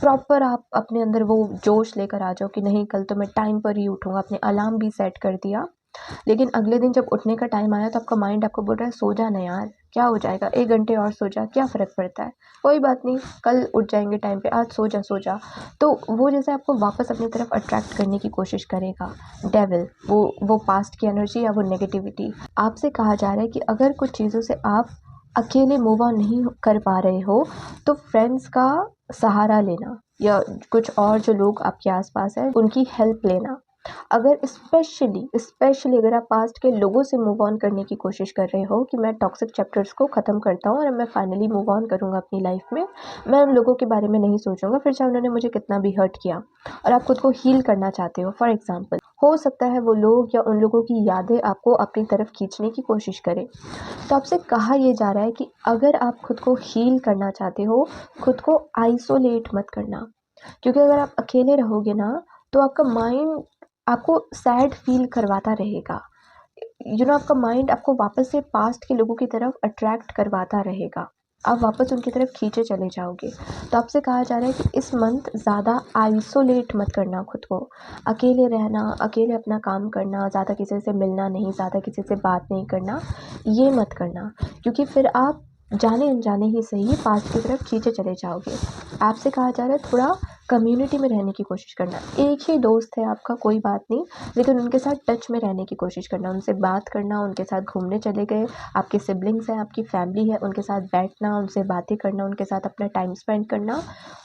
Speaker 1: प्रॉपर आप अपने अंदर वो जोश लेकर आ जाओ कि नहीं कल तो मैं टाइम पर ही उठूँगा, अपने अलार्म भी सेट कर दिया। लेकिन अगले दिन जब उठने का टाइम आया तो आपका माइंड आपको बोल रहा है सो जा ना यार, क्या हो जाएगा, 1 घंटे और सो जा, क्या फ़र्क पड़ता है? कोई बात नहीं, कल उठ जाएँगे टाइम पे, आज सो जा। तो वो जैसे आपको वापस अपनी तरफ अट्रैक्ट करने की कोशिश करेगा, डेविल, वो पास्ट की एनर्जी या वो नेगेटिविटी। आपसे कहा जा रहा है कि अगर कुछ चीज़ों से आप अकेले मूव ऑन नहीं कर पा रहे हो, तो फ्रेंड्स का सहारा लेना या कुछ और जो लोग आपके आस-पास हैं, उनकी हेल्प लेना। अगर स्पेशली अगर आप पास्ट के लोगों से मूव ऑन करने की कोशिश कर रहे हो कि मैं टॉक्सिक चैप्टर्स को ख़त्म करता हूँ और मैं फाइनली मूव ऑन करूँगा अपनी लाइफ में, मैं उन लोगों के बारे में नहीं सोचूंगा फिर चाहे उन्होंने मुझे कितना भी हर्ट किया, और आप खुद को हील करना चाहते हो। फॉर एग्जाम्पल हो सकता है वो लोग या उन लोगों की यादें आपको अपनी तरफ खींचने की कोशिश करें। तो आपसे कहा यह जा रहा है कि अगर आप खुद को हील करना चाहते हो, खुद को आइसोलेट मत करना, क्योंकि अगर आप अकेले रहोगे ना तो आपका माइंड आपको सैड फील करवाता रहेगा। आपका माइंड आपको वापस से पास्ट के लोगों की तरफ अट्रैक्ट करवाता रहेगा, आप वापस उनकी तरफ खींचे चले जाओगे। तो आपसे कहा जा रहा है कि इस मंथ ज़्यादा आइसोलेट मत करना खुद को, अकेले रहना, अकेले अपना काम करना, ज़्यादा किसी से मिलना नहीं, ज़्यादा किसी से बात नहीं करना, ये मत करना, क्योंकि फिर आप जाने अनजाने ही सही पास्ट की तरफ खींचे चले जाओगे। आपसे कहा जा रहा है थोड़ा कम्युनिटी में रहने की कोशिश करना। एक ही दोस्त है आपका, कोई बात नहीं, लेकिन उनके साथ टच में रहने की कोशिश करना, उनसे बात करना, उनके साथ घूमने चले गए, आपके सिबलिंग्स हैं, आपकी फैमिली है, उनके साथ बैठना, उनसे बातें करना, उनके साथ अपना टाइम स्पेंड करना।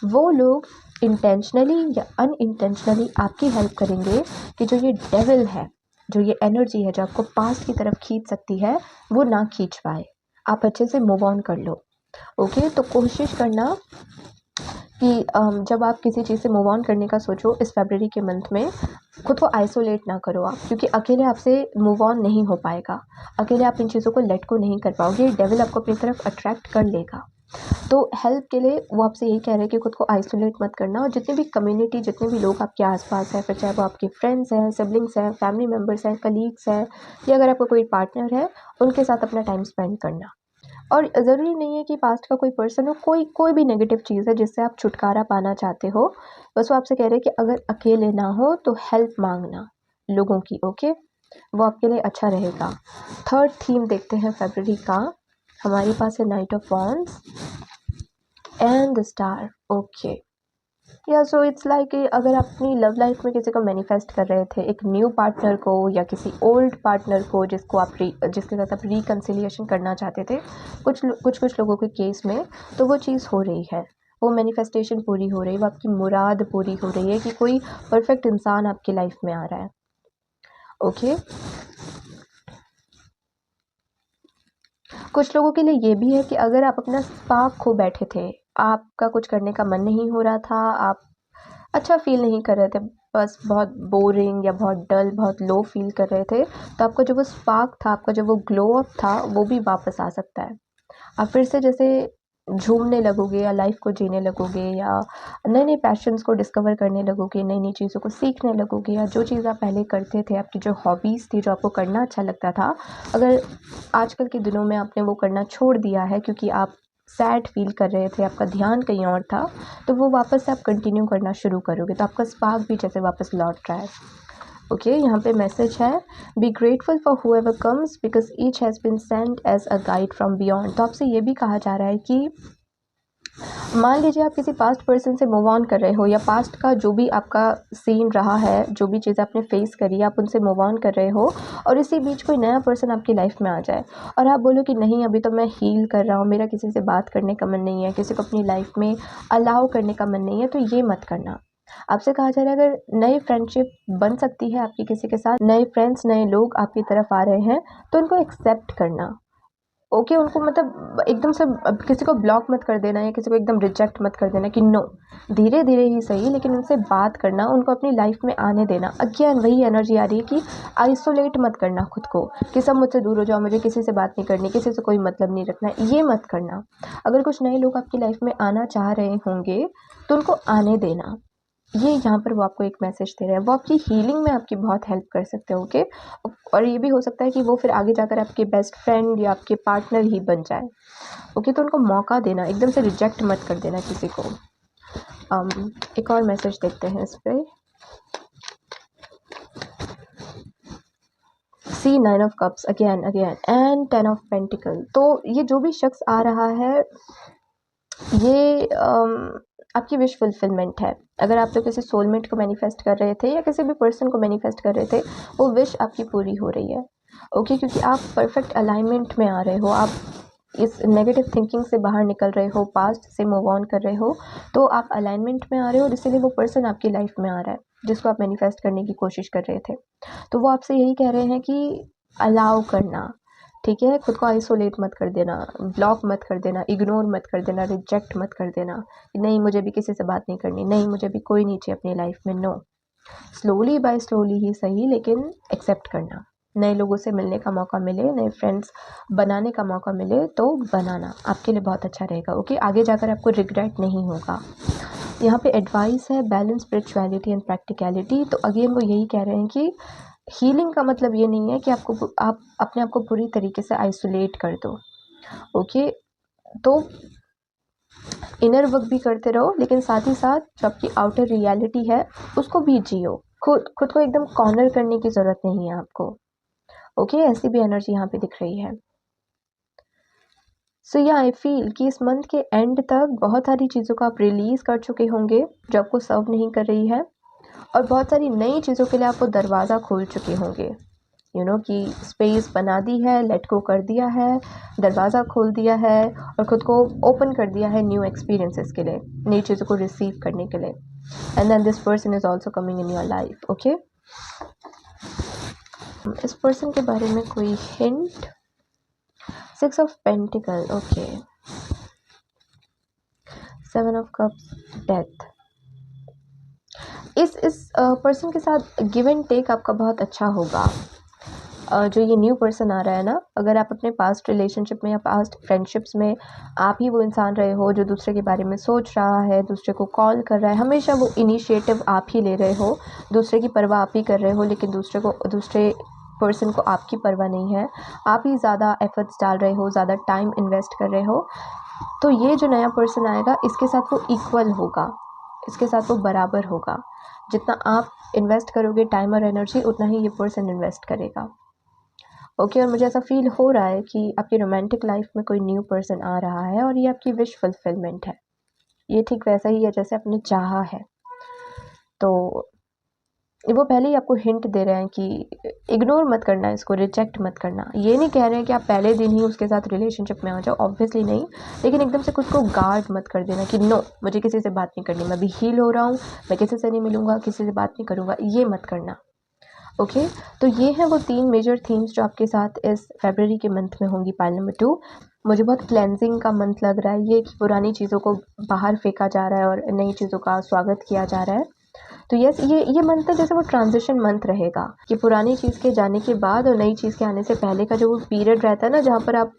Speaker 1: वो लोग इंटेंशनली या अनइंटेंशनली आपकी हेल्प करेंगे कि जो ये डेविल है, जो ये एनर्जी है जो आपको पास्ट की तरफ खींच सकती है, वो ना खींच पाए, आप अच्छे से मूव ऑन कर लो। ओके, तो कोशिश करना कि जब आप किसी चीज़ से मूव ऑन करने का सोचो इस फरवरी के मंथ में, खुद को आइसोलेट ना करो आप, क्योंकि अकेले आपसे मूव ऑन नहीं हो पाएगा, अकेले आप इन चीज़ों को लेट को नहीं कर पाओगे, डेविल आपको अपनी तरफ अट्रैक्ट कर लेगा। तो हेल्प के लिए वो आपसे यही कह रहे हैं कि खुद को आइसोलेट मत करना, और जितने भी कम्युनिटी, जितने भी लोग आपके आसपास हैं, फिर चाहे वो आपके फ्रेंड्स हैं, सिबलिंग्स हैं, फैमिली मेम्बर्स हैं, कलीग्स हैं, या अगर आपका कोई पार्टनर है, उनके साथ अपना टाइम स्पेंड करना। और ज़रूरी नहीं है कि पास्ट का कोई पर्सन हो, कोई भी नेगेटिव चीज़ है जिससे आप छुटकारा पाना चाहते हो, बस वो आपसे कह रहे हैं कि अगर अकेले ना हो तो हेल्प मांगना लोगों की। ओके, वो आपके लिए अच्छा रहेगा। थर्ड थीम देखते हैं फरवरी का, हमारे पास है night of wands and the star. Okay, या सो इट्स लाइक अगर आप अपनी लव लाइफ में किसी को मैनिफेस्ट कर रहे थे, एक न्यू पार्टनर को या किसी ओल्ड पार्टनर को जिसके साथ आप रिकन्सिलिएशन करना चाहते थे, कुछ लोगों के केस में तो वो चीज़ हो रही है, वो मैनिफेस्टेशन पूरी हो रही है, वो आपकी मुराद पूरी हो रही है कि कोई परफेक्ट इंसान आपकी लाइफ में आ रहा है। ओके, कुछ लोगों के लिए ये भी है कि अगर आप अपना स्पार्क खो बैठे थे, आपका कुछ करने का मन नहीं हो रहा था, आप अच्छा फ़ील नहीं कर रहे थे, बस बहुत बोरिंग या बहुत डल, बहुत लो फ़ील कर रहे थे, तो आपका जो वो स्पार्क था, आपका जो वो ग्लो अप था, वो भी वापस आ सकता है। आप फिर से जैसे झूमने लगोगे या लाइफ़ को जीने लगोगे, या नए-नए पैशन्स को डिस्कवर करने लगोगे, नई-नई चीज़ों को सीखने लगोगे, या जो चीज़ आप पहले करते थे, आपकी जो हॉबीज़ थी, जो आपको करना अच्छा लगता था, अगर आजकल के दिनों में आपने वो करना छोड़ दिया है क्योंकि आप सैड फ़ील कर रहे थे, आपका ध्यान कहीं और था, तो वो वापस से आप कंटिन्यू करना शुरू करोगे, तो आपका स्पार्क भी जैसे वापस लौट रहा है। ओके, यहाँ पे मैसेज है, be grateful for whoever comes because each has been sent as a guide from beyond. तो आपसे ये भी कहा जा रहा है कि मान लीजिए आप किसी पास्ट पर्सन से मूव ऑन कर रहे हो, या पास्ट का जो भी आपका सीन रहा है, जो भी चीज़ आपने फेस करी है, आप उनसे मूव ऑन कर रहे हो, और इसी बीच कोई नया पर्सन आपकी लाइफ में आ जाए और आप बोलो कि नहीं अभी तो मैं हील कर रहा हूँ, मेरा किसी से बात करने का मन नहीं है, किसी को अपनी लाइफ में अलाउ करने का मन नहीं है, तो ये मत करना। आपसे कहा जा रहा है अगर नई फ्रेंडशिप बन सकती है आपकी किसी के साथ, नए फ्रेंड्स, नए लोग आपकी तरफ आ रहे हैं, तो उनको एक्सेप्ट करना। ओके, उनको मतलब एकदम से किसी को ब्लॉक मत कर देना, या किसी को एकदम रिजेक्ट मत कर देना कि नो, धीरे धीरे ही सही, लेकिन उनसे बात करना, उनको अपनी लाइफ में आने देना। अगेन वही एनर्जी आ रही है कि आइसोलेट मत करना खुद को, कि सब मुझसे दूर हो जाओ, मुझे किसी से बात नहीं करनी, किसी से कोई मतलब नहीं रखना, ये मत करना। अगर कुछ नए लोग आपकी लाइफ में आना चाह रहे होंगे तो उनको आने देना। ये यहाँ पर वो आपको एक मैसेज दे रहे हैं, वो आपकी हीलिंग में आपकी बहुत हेल्प कर सकते हैं, ओके। और ये भी हो सकता है कि वो फिर आगे जाकर आपके बेस्ट फ्रेंड या आपके पार्टनर ही बन जाए, ओके। तो उनको मौका देना, एकदम से रिजेक्ट मत कर देना किसी को। एक और मैसेज देखते हैं इस पर। सी 9 of cups again and 10 of pentacle. तो ये जो भी शख्स आ रहा है, ये आपकी विश फुलफिलमेंट है। अगर आप लोग किसी सोलमेट को मैनिफेस्ट कर रहे थे या किसी भी पर्सन को मैनिफेस्ट कर रहे थे, वो विश आपकी पूरी हो रही है, ओके। क्योंकि आप परफेक्ट अलाइनमेंट में आ रहे हो, आप इस नेगेटिव थिंकिंग से बाहर निकल रहे हो, पास्ट से मूव ऑन कर रहे हो, तो आप अलाइनमेंट में आ रहे हो और इसीलिए वो पर्सन आपकी लाइफ में आ रहा है जिसको आप मैनिफेस्ट करने की कोशिश कर रहे थे। तो वो आपसे यही कह रहे हैं कि अलाउ करना, ठीक है। खुद को आइसोलेट मत कर देना, ब्लॉक मत कर देना, इग्नोर मत कर देना, रिजेक्ट मत कर देना, नहीं मुझे भी किसी से बात नहीं करनी, नहीं मुझे भी कोई नहीं चाहिए अपनी लाइफ में, नो। स्लोली बाय स्लोली ही सही, लेकिन एक्सेप्ट करना। नए लोगों से मिलने का मौका मिले, नए फ्रेंड्स बनाने का मौका मिले तो बनाना आपके लिए बहुत अच्छा रहेगा, ओके। आगे जाकर आपको रिग्रेट नहीं होगा। यहाँ पे एडवाइस है बैलेंस स्पिरिचुअलिटी एंड प्रैक्टिकलिटी। तो अगेन वो यही कह रहे हैं कि हीलिंग का मतलब ये नहीं है कि आप अपने आप को पूरी तरीके से आइसोलेट कर दो, ओके। तो इनर वर्क भी करते रहो, लेकिन साथ ही साथ जो आपकी आउटर रियलिटी है उसको भी जियो। खुद को एकदम कॉर्नर करने की ज़रूरत नहीं है आपको, ओके। ऐसी भी एनर्जी यहाँ पे दिख रही है। सो या आई फील कि इस मंथ के एंड तक बहुत सारी चीज़ों को आप रिलीज़ कर चुके होंगे जो आपको सर्व नहीं कर रही है, और बहुत सारी नई चीज़ों के लिए आपको दरवाज़ा खोल चुके होंगे, कि स्पेस बना दी है, लेट गो कर दिया है, दरवाज़ा खोल दिया है और ख़ुद को ओपन कर दिया है न्यू एक्सपीरियंसेस के लिए, नई चीज़ों को रिसीव करने के लिए। And then this person is also coming in your life, okay. इस पर्सन के बारे में कोई hint? 6 of pentacle, okay. 7 of cups, death. इस पर्सन के साथ गिव एंड टेक आपका बहुत अच्छा होगा। जो ये न्यू पर्सन आ रहा है ना, अगर आप अपने पास्ट रिलेशनशिप में या पास्ट फ्रेंडशिप्स में आप ही वो इंसान रहे हो जो दूसरे के बारे में सोच रहा है, दूसरे को कॉल कर रहा है, हमेशा वो इनिशिएटिव आप ही ले रहे हो, दूसरे की परवाह आप ही कर रहे हो, लेकिन दूसरे पर्सन को आपकी परवाह नहीं है, आप ही ज़्यादा एफर्ट्स डाल रहे हो, ज़्यादा टाइम इन्वेस्ट कर रहे हो, तो ये जो नया पर्सन आएगा इसके साथ वो इक्वल होगा, इसके साथ वो बराबर होगा। जितना आप इन्वेस्ट करोगे टाइम और एनर्जी, उतना ही ये पर्सन इन्वेस्ट करेगा, ओके। और मुझे ऐसा फील हो रहा है कि आपकी रोमांटिक लाइफ में कोई न्यू पर्सन आ रहा है और ये आपकी विश फुलफिलमेंट है। ये ठीक वैसा ही है जैसे आपने चाहा है। तो वो पहले ही आपको हिंट दे रहे हैं कि इग्नोर मत करना, इसको रिजेक्ट मत करना। ये नहीं कह रहे हैं कि आप पहले दिन ही उसके साथ रिलेशनशिप में आ जाओ, ऑब्वियसली नहीं, लेकिन एकदम से खुद को गार्ड मत कर देना कि नो मुझे किसी से बात नहीं करनी, मैं अभी हील हो रहा हूँ, मैं किसी से नहीं मिलूँगा, किसी से बात नहीं करूँगा, ये मत करना, ओके। तो ये हैं वो 3 मेजर थीम्स जो आपके साथ इस फरवरी के मंथ में होंगी। पाइल नंबर 2, मुझे बहुत क्लेंजिंग का मंथ लग रहा है ये, कि पुरानी चीज़ों को बाहर फेंका जा रहा है और नई चीज़ों का स्वागत किया जा रहा है। तो यस, ये मंथ है जैसे वो ट्रांजिशन मंथ रहेगा, कि पुरानी चीज़ के जाने के बाद और नई चीज़ के आने से पहले का जो वो पीरियड रहता है ना, जहाँ पर आप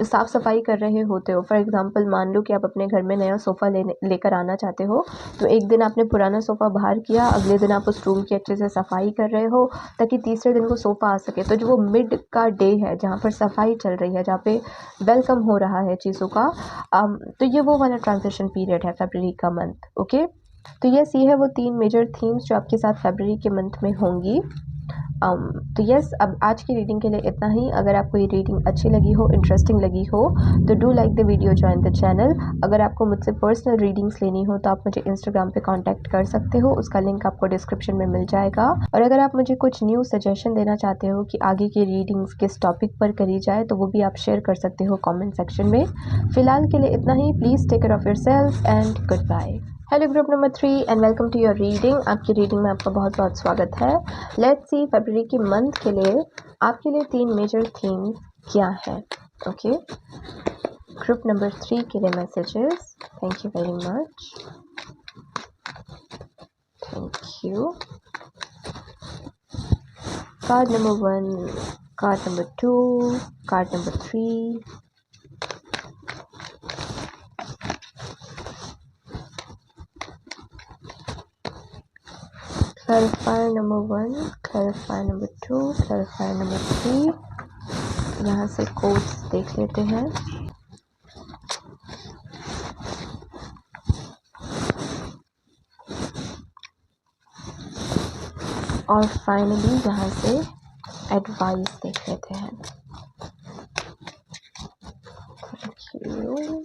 Speaker 1: साफ़ सफाई कर रहे होते हो। फॉर एग्जांपल मान लो कि आप अपने घर में नया सोफ़ा लेकर आना चाहते हो, तो एक दिन आपने पुराना सोफ़ा बाहर किया, अगले दिन आप उस रूम की अच्छे से सफाई कर रहे हो ताकि तीसरे दिन वो सोफ़ा आ सके। तो जो वो मिड का डे है जहाँ पर सफाई चल रही है, जहाँ पे वेलकम हो रहा है चीज़ों का, तो ये वो वाला ट्रांजिशन पीरियड है फरवरी का मंथ, ओके। तो यस, ये है वो 3 मेजर थीम्स जो आपके साथ फरवरी के मंथ में होंगी। तो यस, अब आज की रीडिंग के लिए इतना ही। अगर आपको ये रीडिंग अच्छी लगी हो, इंटरेस्टिंग लगी हो, तो do like the video, join the channel. अगर आपको मुझसे पर्सनल रीडिंग्स लेनी हो तो आप मुझे इंस्टाग्राम पे कांटेक्ट कर सकते हो, उसका लिंक आपको डिस्क्रिप्शन में मिल जाएगा। और अगर आप मुझे कुछ न्यू सजेशन देना चाहते हो कि आगे की रीडिंग्स किस टॉपिक पर करी जाए, तो वो भी आप शेयर कर सकते हो कॉमेंट सेक्शन में। फ़िलहाल के लिए इतना ही। Please take care of yourself and good bye. Hello group number 3 and welcome to your reading. आपकी रीडिंग में आपका बहुत बहुत स्वागत है। लेट्स सी फरवरी की मंथ के लिए आपके लिए 3 मेजर थीम क्या है, ओके। ग्रुप नंबर 3 के लिए messages. Thank you very much, thank you. Card number 1, card number 2, card number 3, clarifier number 1, clarifier number 2, clarifier number 3। यहाँ से कोड्स देख लेते हैं। और फाइनली यहाँ से एडवाइस देख लेते हैं। Thank you.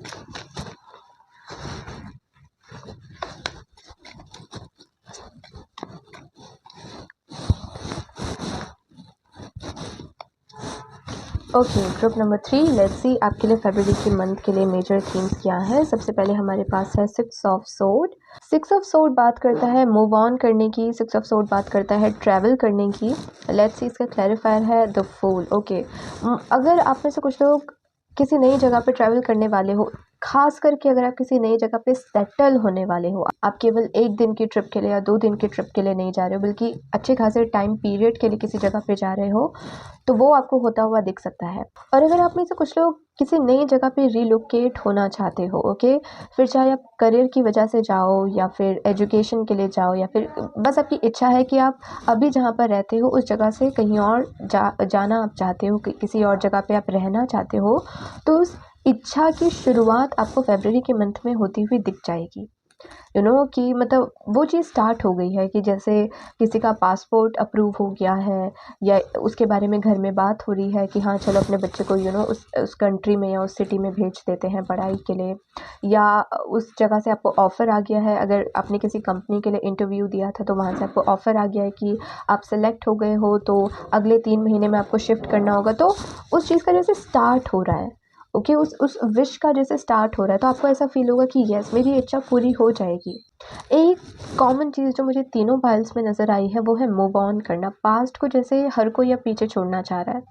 Speaker 1: Okay, group number 3, let's see आपके लिए फरवरी के मंथ के लिए मेजर थीम्स क्या है। सबसे पहले हमारे पास है 6 ऑफ सोर्ड। 6 ऑफ सोर्ड बात करता है मूव ऑन करने की, 6 ऑफ सोर्ड बात करता है ट्रैवल करने की। लेट्स सी इसका क्लैरिफायर है द फूल। ओके, अगर आप में से कुछ लोग किसी नई जगह पे ट्रैवल करने वाले हो, खास करके अगर आप किसी नई जगह पे सेटल होने वाले हो, आप केवल 1 दिन की ट्रिप के लिए या 2 दिन की ट्रिप के लिए नहीं जा रहे हो, बल्कि अच्छे खासे टाइम पीरियड के लिए किसी जगह पे जा रहे हो, तो वो आपको होता हुआ दिख सकता है। और अगर आप में से कुछ लोग किसी नई जगह पे रिलोकेट होना चाहते हो, ओके, फिर चाहे आप करियर की वजह से जाओ या फिर एजुकेशन के लिए जाओ, या फिर बस आपकी इच्छा है कि आप अभी जहाँ पर रहते हो उस जगह से कहीं और जाना आप चाहते हो, किसी और जगह पे आप रहना चाहते हो, तो उस इच्छा की शुरुआत आपको फरवरी के मंथ में होती हुई दिख जाएगी। कि मतलब वो चीज़ स्टार्ट हो गई है कि जैसे किसी का पासपोर्ट अप्रूव हो गया है, या उसके बारे में घर में बात हो रही है कि हाँ चलो अपने बच्चे को उस कंट्री में या उस सिटी में भेज देते हैं पढ़ाई के लिए, या उस जगह से आपको ऑफ़र आ गया है। अगर आपने किसी कंपनी के लिए इंटरव्यू दिया था तो वहाँ से आपको ऑफ़र आ गया है कि आप सेलेक्ट हो गए हो, तो अगले 3 महीने में आपको शिफ्ट करना होगा। तो उस चीज़ का जैसे स्टार्ट हो रहा है, ओके, उस विश का जैसे स्टार्ट हो रहा है, तो आपको ऐसा फील होगा कि यस मेरी इच्छा पूरी हो जाएगी। एक कॉमन चीज़ जो मुझे तीनों पाइल्स में नज़र आई है वो है मूव ऑन करना। पास्ट को जैसे हर कोई अब पीछे छोड़ना चाह रहा है।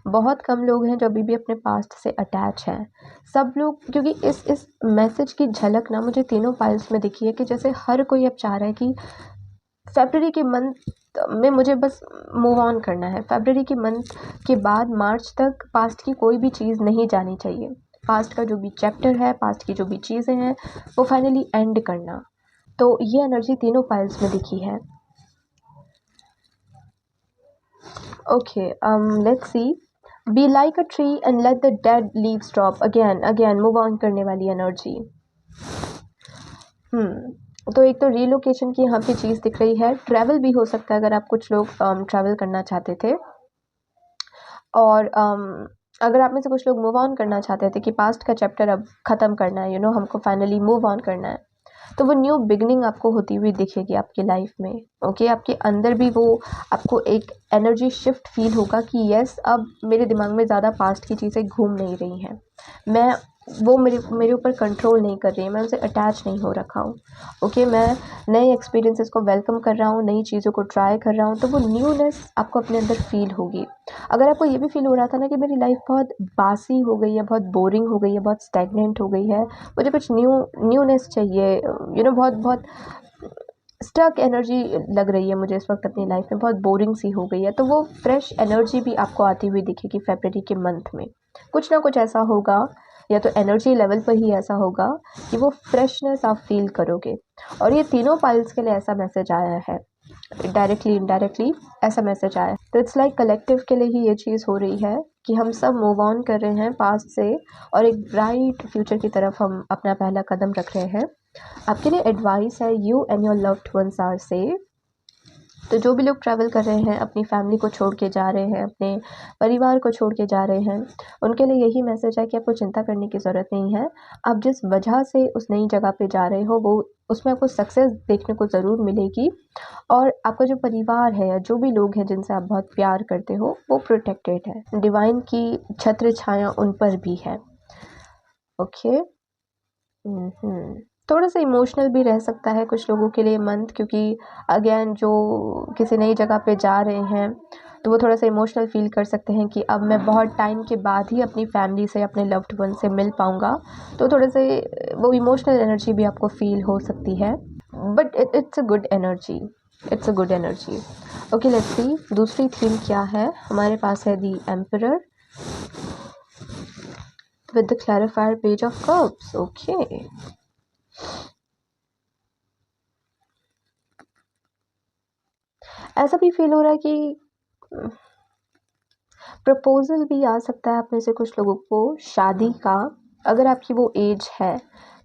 Speaker 1: बहुत कम लोग हैं जो अभी भी अपने पास्ट से अटैच हैं। सब लोग, क्योंकि इस मैसेज की झलक ना मुझे तीनों पाइल्स में दिखी है कि जैसे हर कोई अब चाह रहा है कि फरवरी के मंथ में मुझे बस मूव ऑन करना है। फरवरी के मंथ के बाद मार्च तक पास्ट की कोई भी चीज़ नहीं जानी चाहिए। पास्ट का जो भी चैप्टर है, पास्ट की जो भी चीज़ें हैं, वो फाइनली एंड करना। तो ये एनर्जी तीनों पाइल्स में दिखी है। Okay, let's C, be like a tree and let the dead leaves drop. Again move on करने वाली एनर्जी। तो एक तो रीलोकेशन की यहाँ पे चीज़ दिख रही है। ट्रैवल भी हो सकता है अगर आप कुछ लोग ट्रैवल करना चाहते थे, और अगर आप में से कुछ लोग मूव ऑन करना चाहते थे कि पास्ट का चैप्टर अब ख़त्म करना है, हमको फाइनली मूव ऑन करना है, तो वो न्यू बिगनिंग आपको होती हुई दिखेगी आपकी लाइफ में। ओके, आपके अंदर भी वो आपको एक एनर्जी शिफ्ट फील होगा कि यस अब मेरे दिमाग में ज़्यादा पास्ट की चीज़ें घूम नहीं रही हैं, मैं वो मेरे ऊपर कंट्रोल नहीं कर रही है, मैं उनसे अटैच नहीं हो रखा हूँ। ओके, मैं नए एक्सपीरियंसेस को वेलकम कर रहा हूँ, नई चीज़ों को ट्राई कर रहा हूँ, तो वो न्यूनेस आपको अपने अंदर फील होगी। अगर आपको ये भी फील हो रहा था ना कि मेरी लाइफ बहुत बासी हो गई है, बहुत बोरिंग हो गई है, बहुत स्टैग्नेंट हो गई है, मुझे कुछ न्यूनेस चाहिए, बहुत बहुत स्टक एनर्जी लग रही है मुझे इस वक्त अपनी लाइफ में, बहुत बोरिंग सी हो गई है, तो वो फ्रेश एनर्जी भी आपको आती हुई दिखेगी फरवरी के मंथ में। कुछ ना कुछ ऐसा होगा, या तो एनर्जी लेवल पर ही ऐसा होगा कि वो फ्रेशनेस आप फील करोगे। और ये तीनों पाइल्स के लिए ऐसा मैसेज आया है, डायरेक्टली इनडायरेक्टली ऐसा मैसेज आया है। तो इट्स लाइक कलेक्टिव के लिए ही ये चीज़ हो रही है कि हम सब मूव ऑन कर रहे हैं पास्ट से, और एक ब्राइट फ्यूचर की तरफ हम अपना पहला कदम रख रहे हैं। आपके लिए एडवाइस है, you and your loved ones are safe. तो जो भी लोग ट्रैवल कर रहे हैं, अपनी फैमिली को छोड़ के जा रहे हैं, अपने परिवार को छोड़ के जा रहे हैं, उनके लिए यही मैसेज है कि आपको चिंता करने की ज़रूरत नहीं है। आप जिस वजह से उस नई जगह पे जा रहे हो, वो उसमें आपको सक्सेस देखने को ज़रूर मिलेगी, और आपका जो परिवार है या जो भी लोग हैं जिनसे आप बहुत प्यार करते हो, वो प्रोटेक्टेड है। डिवाइन की छत्र छाया उन पर भी है। ओके, थोड़ा सा इमोशनल भी रह सकता है कुछ लोगों के लिए मंथ, क्योंकि अगेन जो किसी नई जगह पे जा रहे हैं, तो वो थोड़ा सा इमोशनल फील कर सकते हैं कि अब मैं बहुत टाइम के बाद ही अपनी फैमिली से, अपने लव्ड वन से मिल पाऊँगा। तो थोड़े से वो इमोशनल एनर्जी भी आपको फील हो सकती है, but it's a good energy, it's a good energy. Okay, let's see दूसरी थीम क्या है। हमारे पास है the emperor with the clarifier page of cups. Okay, ऐसा भी फील हो रहा है कि प्रपोज़ल भी आ सकता है आप में से कुछ लोगों को शादी का। अगर आपकी वो एज है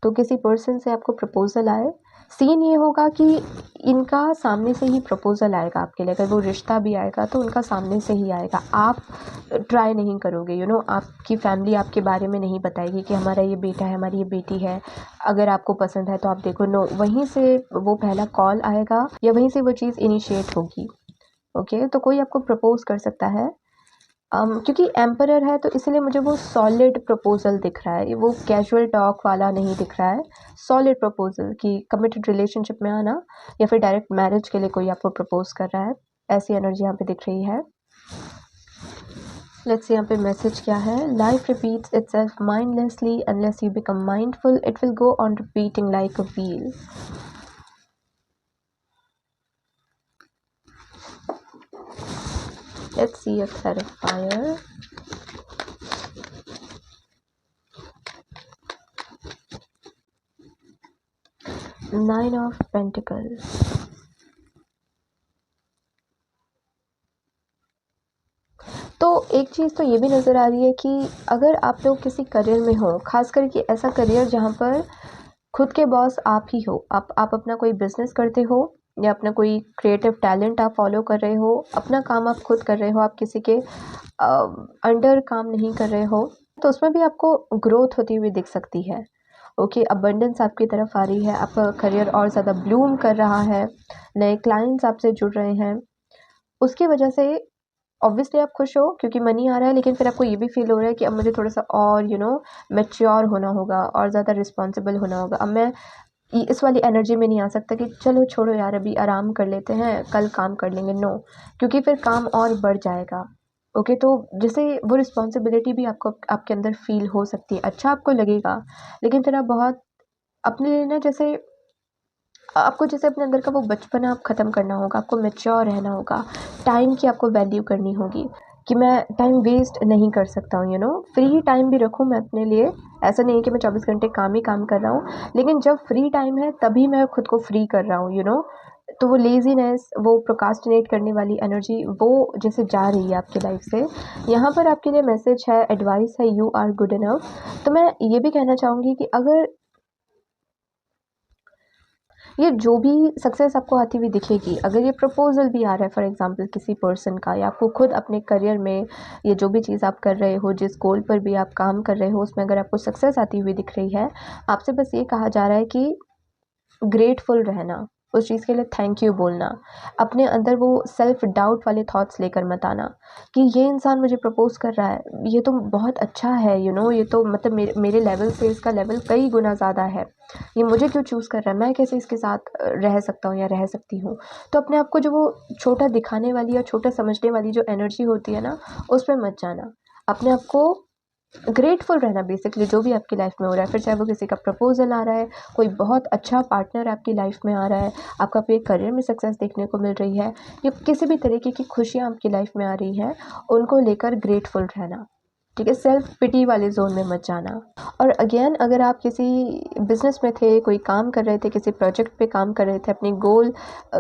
Speaker 1: तो किसी पर्सन से आपको प्रपोज़ल आए। सीन ये होगा कि इनका सामने से ही प्रपोज़ल आएगा आपके लिए। अगर वो रिश्ता भी आएगा तो उनका सामने से ही आएगा। आप ट्राई नहीं करोगे, आपकी फैमिली आपके बारे में नहीं बताएगी कि हमारा ये बेटा है, हमारी ये बेटी है, अगर आपको पसंद है तो आप देखो। नो, वहीं से वो पहला कॉल आएगा या वहीं से वो चीज़ इनिशिएट होगी। ओके, तो कोई आपको प्रपोज़ कर सकता है। क्योंकि एम्परर है तो इसलिए मुझे वो सॉलिड प्रपोज़ल दिख रहा है, वो कैजुअल टॉक वाला नहीं दिख रहा है। सॉलिड प्रपोज़ल कि कमिटेड रिलेशनशिप में आना या फिर डायरेक्ट मैरिज के लिए कोई आपको प्रपोज़ कर रहा है, ऐसी एनर्जी यहाँ पे दिख रही है। लेट्स सी यहाँ पे मैसेज क्या है। Life repeats itself mindlessly unless you become mindful, it will go on repeating like a wheel. Let's see a clarifier. Nine of Pentacles. तो एक चीज़ तो ये भी नज़र आ रही है कि अगर आप लोग किसी करियर में हो, खास करके ऐसा करियर जहाँ पर खुद के बॉस आप ही हो, आप अपना कोई बिजनेस करते हो या अपना कोई क्रिएटिव टैलेंट आप फॉलो कर रहे हो, अपना काम आप खुद कर रहे हो, आप किसी के अंडर काम नहीं कर रहे हो, तो उसमें भी आपको ग्रोथ होती हुई दिख सकती है। ओके, अबंडेंस आपकी तरफ आ रही है, आपका करियर और ज़्यादा ब्लूम कर रहा है, नए क्लाइंट्स आपसे जुड़ रहे हैं, उसकी वजह से ऑब्वियसली आप खुश हो क्योंकि मनी आ रहा है। लेकिन फिर आपको ये भी फील हो रहा है कि अब मुझे थोड़ा सा और मैच्योर होना होगा और ज़्यादा रिस्पॉन्सिबल होना होगा। अब मैं इस वाली एनर्जी में नहीं आ सकता कि चलो छोड़ो यार, अभी आराम कर लेते हैं, कल काम कर लेंगे। नो, क्योंकि फिर काम और बढ़ जाएगा। ओके, तो जैसे वो रिस्पॉन्सिबिलिटी भी आपको आपके अंदर फील हो सकती है, अच्छा आपको लगेगा, लेकिन फिर आप बहुत अपने लिए ना, जैसे आपको जैसे अपने अंदर का वो बचपना आप ख़त्म करना होगा, आपको मैच्योर रहना होगा, टाइम की आपको वैल्यू करनी होगी कि मैं टाइम वेस्ट नहीं कर सकता हूँ। फ्री टाइम भी रखूँ मैं अपने लिए। ऐसा नहीं है कि मैं 24 घंटे काम ही काम कर रहा हूँ, लेकिन जब फ्री टाइम है तभी मैं खुद को फ्री कर रहा हूँ। तो वो लेज़ीनेस, वो प्रोक्रास्टिनेट करने वाली एनर्जी वो जैसे जा रही है आपकी लाइफ से। यहाँ पर आपके लिए मैसेज है, एडवाइस है, यू आर गुड इनफ। तो मैं ये भी कहना चाहूँगी कि अगर ये जो भी सक्सेस आपको आती हुई दिखेगी, अगर ये प्रपोज़ल भी आ रहा है फॉर एग्ज़ाम्पल किसी पर्सन का, या आपको खुद अपने करियर में ये जो भी चीज़ आप कर रहे हो, जिस गोल पर भी आप काम कर रहे हो, उसमें अगर आपको सक्सेस आती हुई दिख रही है, आपसे बस ये कहा जा रहा है कि ग्रेटफुल रहना, उस चीज़ के लिए थैंक यू बोलना, अपने अंदर वो सेल्फ डाउट वाले थॉट्स लेकर मत आना कि ये इंसान मुझे प्रपोज़ कर रहा है, ये तो बहुत अच्छा है, ये तो मतलब मेरे लेवल से इसका लेवल कई गुना ज़्यादा है, ये मुझे क्यों चूज़ कर रहा है, मैं कैसे इसके साथ रह सकता हूँ या रह सकती हूँ। तो अपने आप को जो वो छोटा दिखाने वाली या छोटा समझने वाली जो एनर्जी होती है ना, उसमें मत जाना। अपने आप को ग्रेटफुल रहना, बेसिकली जो भी आपकी लाइफ में हो रहा है, फिर चाहे वो किसी का प्रपोज़ल आ रहा है, कोई बहुत अच्छा पार्टनर आपकी लाइफ में आ रहा है, आपका कोई करियर में सक्सेस देखने को मिल रही है, या किसी भी तरीके की खुशियाँ आपकी लाइफ में आ रही हैं, उनको लेकर ग्रेटफुल रहना। ठीक है, सेल्फ पिटी वाले ज़ोन में मत जाना। और अगेन, अगर आप किसी बिज़नेस में थे, कोई काम कर रहे थे, किसी प्रोजेक्ट पे काम कर रहे थे, अपनी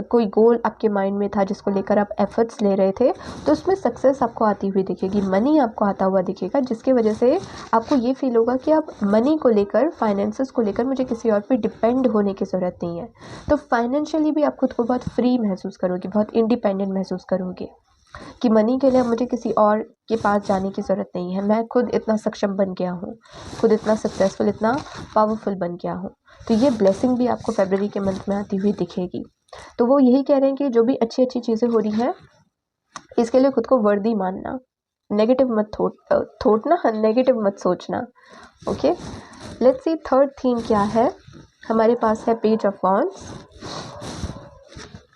Speaker 1: कोई गोल आपके माइंड में था जिसको लेकर आप एफर्ट्स ले रहे थे, तो उसमें सक्सेस आपको आती हुई दिखेगी, मनी आपको आता हुआ दिखेगा, जिसकी वजह से आपको ये फील होगा कि आप मनी को लेकर, फाइनेंसेस को लेकर मुझे किसी और पे डिपेंड होने की ज़रूरत नहीं है। तो फाइनेंशियली भी आप खुद को बहुत फ्री महसूस करोगे, बहुत इंडिपेंडेंट महसूस करोगे कि मनी के लिए अब मुझे किसी और के पास जाने की ज़रूरत नहीं है, मैं खुद इतना सक्षम बन गया हूँ, खुद इतना सक्सेसफुल, इतना पावरफुल बन गया हूँ। तो ये ब्लेसिंग भी आपको फरवरी के मंथ में आती हुई दिखेगी। तो वो यही कह रहे हैं कि जो भी अच्छी अच्छी चीज़ें हो रही हैं, इसके लिए खुद को वर्दी मानना, नेगेटिव मत थोटना, नेगेटिव मत सोचना। Okay, let's C third theme क्या है। हमारे पास है पेज ऑफ वॉन्ड्स,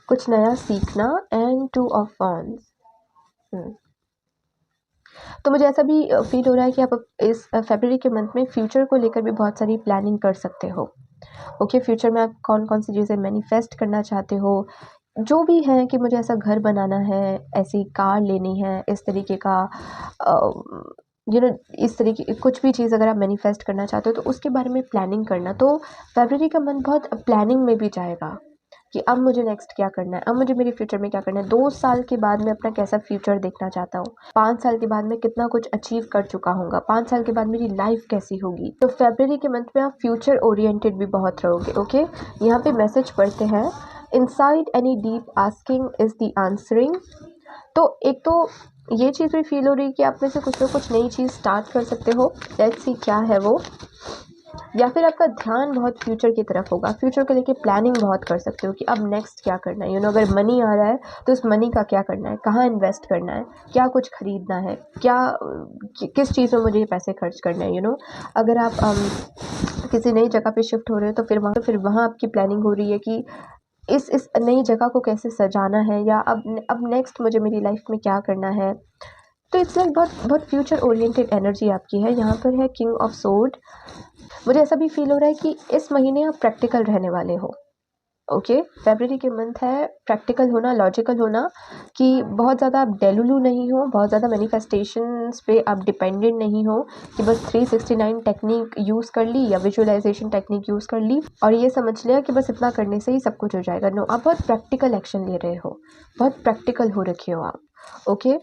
Speaker 1: कुछ नया सीखना, एंड टू ऑफ वॉन्ड्स। तो मुझे ऐसा भी फील हो रहा है कि आप इस फरवरी के मंथ में फ्यूचर को लेकर भी बहुत सारी प्लानिंग कर सकते हो। ओके, फ्यूचर में आप कौन कौन सी चीज़ें मैनिफेस्ट करना चाहते हो, जो भी है कि मुझे ऐसा घर बनाना है, ऐसी कार लेनी है, इस तरीके का इस तरीके कुछ भी चीज़ अगर आप मैनिफेस्ट करना चाहते हो तो उसके बारे में प्लानिंग करना। तो फरवरी का मंथ बहुत प्लानिंग में भी जाएगा कि अब मुझे नेक्स्ट क्या करना है, अब मुझे मेरे फ्यूचर में क्या करना है, 2 साल के बाद मैं अपना कैसा फ्यूचर देखना चाहता हूँ, 5 साल के बाद मैं कितना कुछ अचीव कर चुका हूँगा, 5 साल के बाद मेरी लाइफ कैसी होगी। तो फरवरी के मंथ में आप फ्यूचर ओरिएंटेड भी बहुत रहोगे। ओके, यहाँ पे मैसेज पढ़ते हैं, inside any deep asking is the answering. तो एक तो ये चीज़ भी फील हो रही है कि आप में से कुछ लोग कुछ नई चीज़ स्टार्ट कर सकते हो। लेट्स सी क्या है वो। या फिर आपका ध्यान बहुत फ्यूचर की तरफ होगा, फ्यूचर को लेके प्लानिंग बहुत कर सकते हो कि अब नेक्स्ट क्या करना है। अगर मनी आ रहा है तो उस मनी का क्या करना है, कहाँ इन्वेस्ट करना है, क्या कुछ खरीदना है, क्या किस चीज़ में मुझे ये पैसे खर्च करना है। अगर आप किसी नई जगह पे शिफ्ट हो रहे हो तो फिर वहाँ आपकी प्लानिंग हो रही है कि इस नई जगह को कैसे सजाना है, या अब नेक्स्ट मुझे मेरी लाइफ में क्या करना है। तो इट्स लाइक बहुत बहुत फ्यूचर ओरिएंटेड एनर्जी आपकी है। यहाँ पर है किंग ऑफ सोर्ड। मुझे ऐसा भी फील हो रहा है कि इस महीने आप प्रैक्टिकल रहने वाले हो। ओके, फरवरी के मंथ है प्रैक्टिकल होना, लॉजिकल होना, कि बहुत ज़्यादा आप डेलुलू नहीं हो, बहुत ज़्यादा मैनिफेस्टेशंस पे आप डिपेंडेंट नहीं हो कि बस 369 टेक्निक यूज़ कर ली या विजुअलाइजेशन टेक्निक यूज़ कर ली और ये समझ लिया कि बस इतना करने से ही सब कुछ हो जाएगा। नो, आप बहुत प्रैक्टिकल एक्शन ले रहे हो, बहुत प्रैक्टिकल हो रखे हो आप। ओके,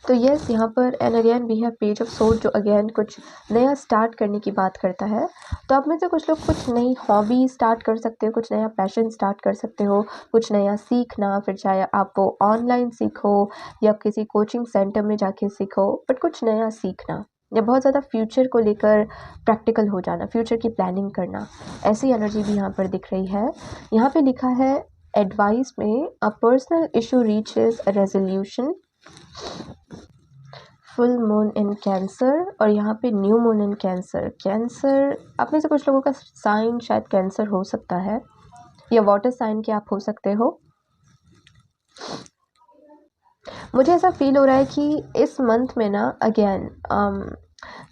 Speaker 1: तो यस, यहाँ पर and again we have page of sword, जो अगेन कुछ नया स्टार्ट करने की बात करता है। तो आप में से कुछ लोग कुछ नई हॉबी स्टार्ट कर सकते हो, कुछ नया पैशन स्टार्ट कर सकते हो, कुछ नया सीखना, फिर चाहे आप वो ऑनलाइन सीखो या किसी कोचिंग सेंटर में जाके सीखो, बट कुछ नया सीखना या बहुत ज़्यादा फ्यूचर को लेकर प्रैक्टिकल हो जाना, फ्यूचर की प्लानिंग करना, ऐसी एनर्जी भी यहाँ पर दिख रही है। यहाँ पे लिखा है एडवाइस में, a personal issue reaches a resolution, full moon in cancer, और यहाँ पे new moon in cancer. Cancer, आप में से कुछ लोगों का साइन शायद कैंसर हो सकता है, या वाटर साइन के आप हो सकते हो। मुझे ऐसा फील हो रहा है कि इस मंथ में ना अगेन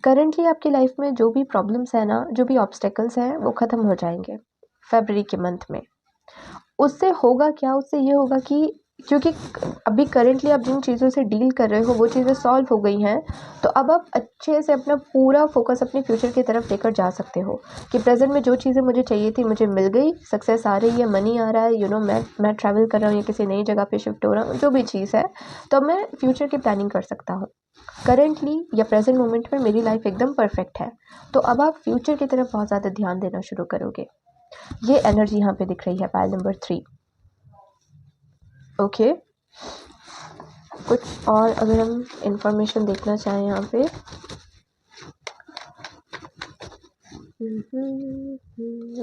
Speaker 1: करंटली आपकी लाइफ में जो भी प्रॉब्लम्स है ना, जो भी ऑब्स्टेकल्स हैं, वो ख़त्म हो जाएंगे फरवरी के मंथ में। उससे होगा क्या, उससे ये होगा कि क्योंकि अभी करंटली आप जिन चीज़ों से डील कर रहे हो वो चीज़ें सॉल्व हो गई हैं, तो अब आप अच्छे से अपना पूरा फोकस अपने फ्यूचर की तरफ लेकर जा सकते हो कि प्रेजेंट में जो चीज़ें मुझे चाहिए थी मुझे मिल गई, सक्सेस आ रही है, मनी आ रहा है, मैं ट्रैवल कर रहा हूँ या किसी नई जगह पे शिफ्ट हो रहा हूँ, जो भी चीज़ है, तो मैं फ्यूचर की प्लानिंग कर सकता हूँ। करेंटली या प्रेजेंट मोमेंट में मेरी लाइफ एकदम परफेक्ट है, तो अब आप फ्यूचर की तरफ बहुत ज़्यादा ध्यान देना शुरू करोगे। ये एनर्जी यहाँ पे दिख रही है पाइल नंबर 3। ओके, कुछ और अगर हम इंफॉर्मेशन देखना चाहें यहाँ पे,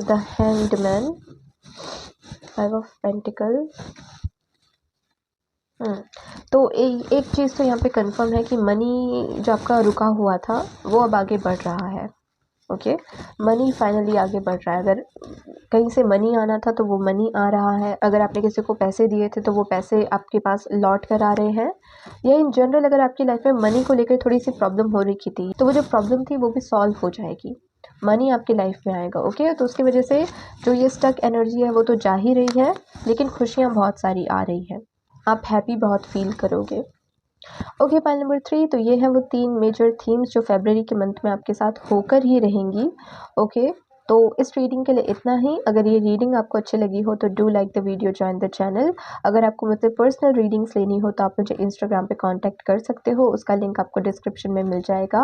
Speaker 1: द हैंडमैन, 5 ऑफ पेंटिकल। तो एक चीज़ तो यहाँ पे कंफर्म है कि मनी जो आपका रुका हुआ था वो अब आगे बढ़ रहा है। ओके, मनी फाइनली आगे बढ़ रहा है। अगर कहीं से मनी आना था तो वो मनी आ रहा है, अगर आपने किसी को पैसे दिए थे तो वो पैसे आपके पास लौट कर आ रहे हैं, या इन जनरल अगर आपकी लाइफ में मनी को लेकर थोड़ी सी प्रॉब्लम हो रही थी तो वो जो प्रॉब्लम थी वो भी सॉल्व हो जाएगी, मनी आपकी लाइफ में आएगा। ओके, तो उसकी वजह से जो ये स्टक एनर्जी है वो तो जा ही रही है, लेकिन खुशियाँ बहुत सारी आ रही है, आप हैप्पी बहुत फील करोगे। ओके, पाइल नंबर 3, तो ये है वो 3 मेजर थीम्स जो फरवरी के मंथ में आपके साथ होकर ही रहेंगी। ओके, तो इस रीडिंग के लिए इतना ही। अगर ये रीडिंग आपको अच्छी लगी हो तो do like the video, join the channel. अगर आपको मुझसे पर्सनल रीडिंग्स लेनी हो तो आप मुझे इंस्टाग्राम पे कांटेक्ट कर सकते हो, उसका लिंक आपको डिस्क्रिप्शन में मिल जाएगा।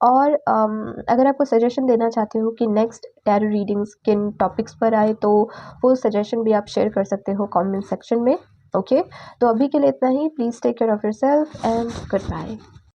Speaker 1: और अगर आपको सजेशन देना चाहते हो कि नेक्स्ट टैरो रीडिंग्स किन टॉपिक्स पर आए तो वो सजेशन भी आप शेयर कर सकते हो कॉमेंट सेक्शन में। ओके, तो अभी के लिए इतना ही। Please take care of yourself and good bye.